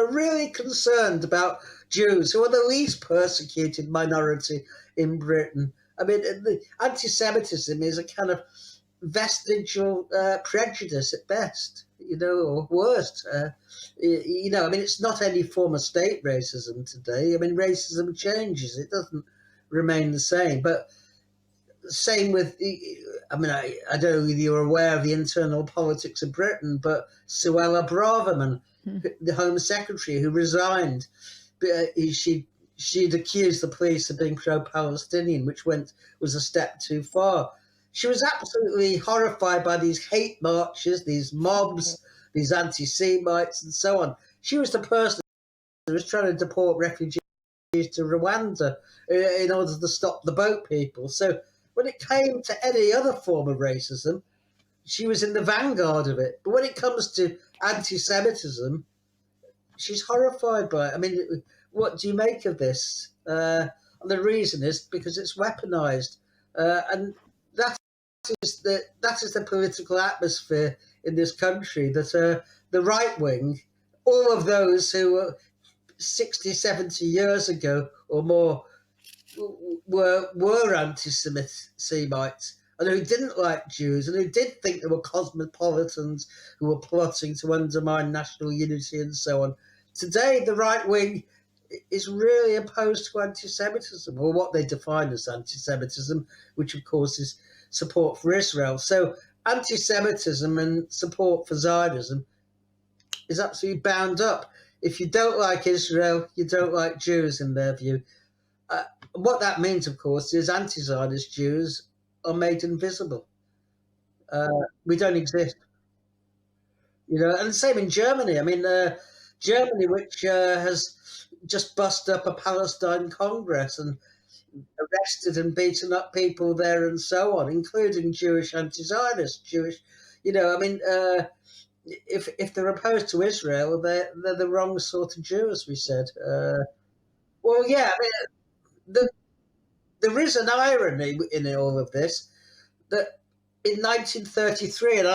[SPEAKER 5] really concerned about Jews, who are the least persecuted minority in Britain. I mean, the anti-Semitism is a kind of vestigial prejudice at best, or worst. I mean, it's not any form of state racism today. I mean, racism changes; it doesn't remain the same. But same with, I mean, I don't know if you're aware of the internal politics of Britain, but Suella Braverman, the Home Secretary, who resigned, she'd accused the police of being pro-Palestinian, which was a step too far. She was absolutely horrified by these hate marches, these mobs, these anti-Semites, and so on. She was the person who was trying to deport refugees to Rwanda in order to stop the boat people. So when it came to any other form of racism, she was in the vanguard of it. But when it comes to anti-Semitism, she's horrified by it. I mean, what do you make of this? And the reason is because it's weaponized. And that is the political atmosphere in this country, that the right wing, all of those who were 60, 70 years ago or more were anti-Semites, and who didn't like Jews, and who did think they were cosmopolitans who were plotting to undermine national unity and so on. Today, the right wing is really opposed to anti-Semitism, or what they define as anti-Semitism, which of course is support for Israel. So anti-Semitism and support for Zionism is absolutely bound up. If you don't like Israel, you don't like Jews in their view. What that means, of course, is anti-Zionist Jews are made invisible. We don't exist. And the same in Germany. I mean, Germany, which has just bust up a Palestine Congress and arrested and beaten up people there and so on, including Jewish anti-Zionists, I mean, if they're opposed to Israel, they're the wrong sort of Jew, as we said. Well, yeah, I mean, there is an irony in all of this, that in 1933, and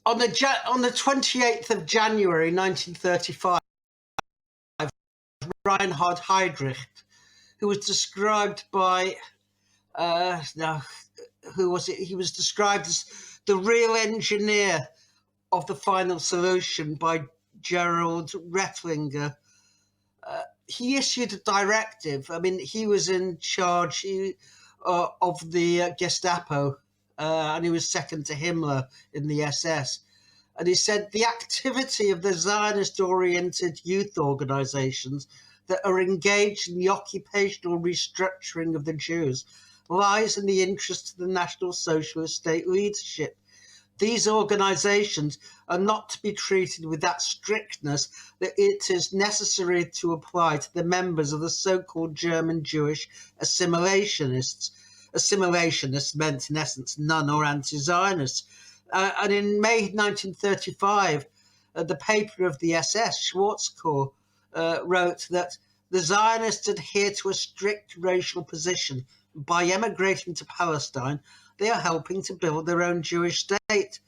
[SPEAKER 5] on the 28th of January 1935, Reinhard Heydrich, who was described by who was it? He was described as the real engineer of the final solution by Gerald Rettlinger. He issued a directive. I mean, he was in charge of the Gestapo, and he was second to Himmler in the SS. And he said the activity of the Zionist-oriented youth organizations that are engaged in the occupational restructuring of the Jews lies in the interest of the National Socialist state leadership. These organizations are not to be treated with that strictness that it is necessary to apply to the members of the so-called German Jewish assimilationists. Assimilationists meant, in essence, none or anti-Zionists. And in May 1935, the paper of the SS, Schwarzkopf, wrote that the Zionists adhere to a strict racial position. By emigrating to Palestine, they are helping to build their own Jewish state,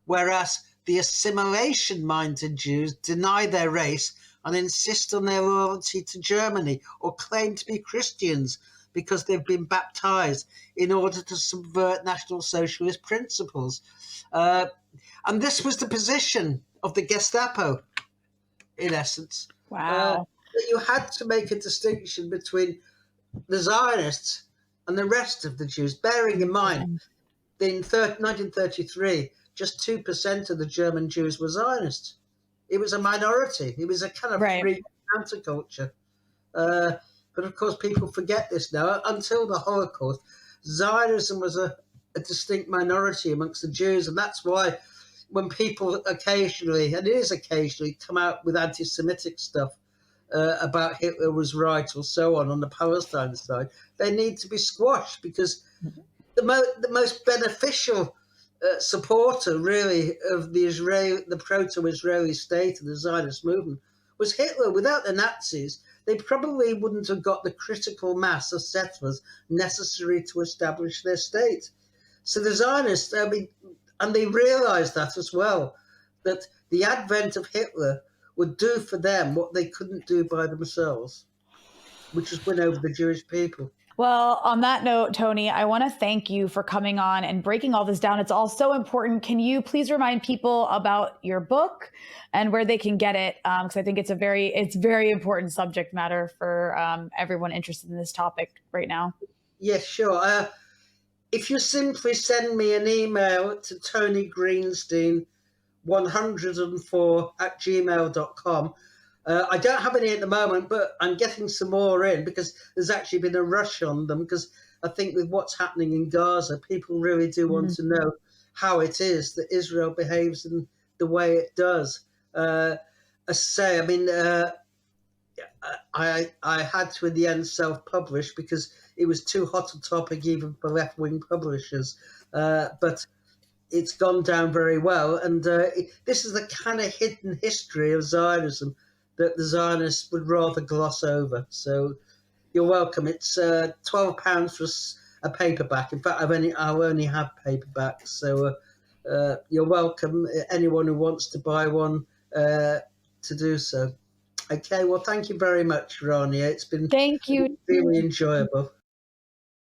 [SPEAKER 5] whereas the assimilation-minded Jews deny their race and insist on their loyalty to Germany, or claim to be Christians because they've been baptized in order to subvert National Socialist principles. And this was the position of the Gestapo, in essence.
[SPEAKER 2] Wow.
[SPEAKER 5] That you had to make a distinction between the Zionists and the rest of the Jews, bearing in mind that in 1933, just 2% of the German Jews were Zionists. It was a minority. It was a kind of free counterculture. But of course, people forget this now. Until the Holocaust, Zionism was a distinct minority amongst the Jews. And that's why when people occasionally, and it is occasionally, come out with anti-Semitic stuff about Hitler was right or so on the Palestine side, they need to be squashed, because the most beneficial supporter, really, of the proto-Israeli state and the Zionist movement was Hitler. Without the Nazis, they probably wouldn't have got the critical mass of settlers necessary to establish their state. So the Zionists, I mean, and they realized that as well, that the advent of Hitler would do for them what they couldn't do by themselves, which was win over the Jewish people.
[SPEAKER 2] Well, on that note, Tony, I want to thank you for coming on and breaking all this down. It's all so important. Can you please remind people about your book and where they can get it? Because I think it's very important subject matter for everyone interested in this topic right now.
[SPEAKER 5] Yes, sure. If you simply send me an email to Tony Greenstein 104@gmail.com. I don't have any at the moment, but I'm getting some more in because there's actually been a rush on them, because I think with what's happening in Gaza, people really do want to know how it is that Israel behaves in the way it does. As I say, I mean, I had to in the end self-publish because it was too hot a topic even for left-wing publishers. But it's gone down very well, and this is the kind of hidden history of Zionism that the Zionists would rather gloss over. So you're welcome. It's £12 for a paperback. In fact, I'll only have paperbacks, so you're welcome. Anyone who wants to buy one to do so. Okay, well, thank you very much, Rania. It's been
[SPEAKER 2] Thank you.
[SPEAKER 5] really enjoyable.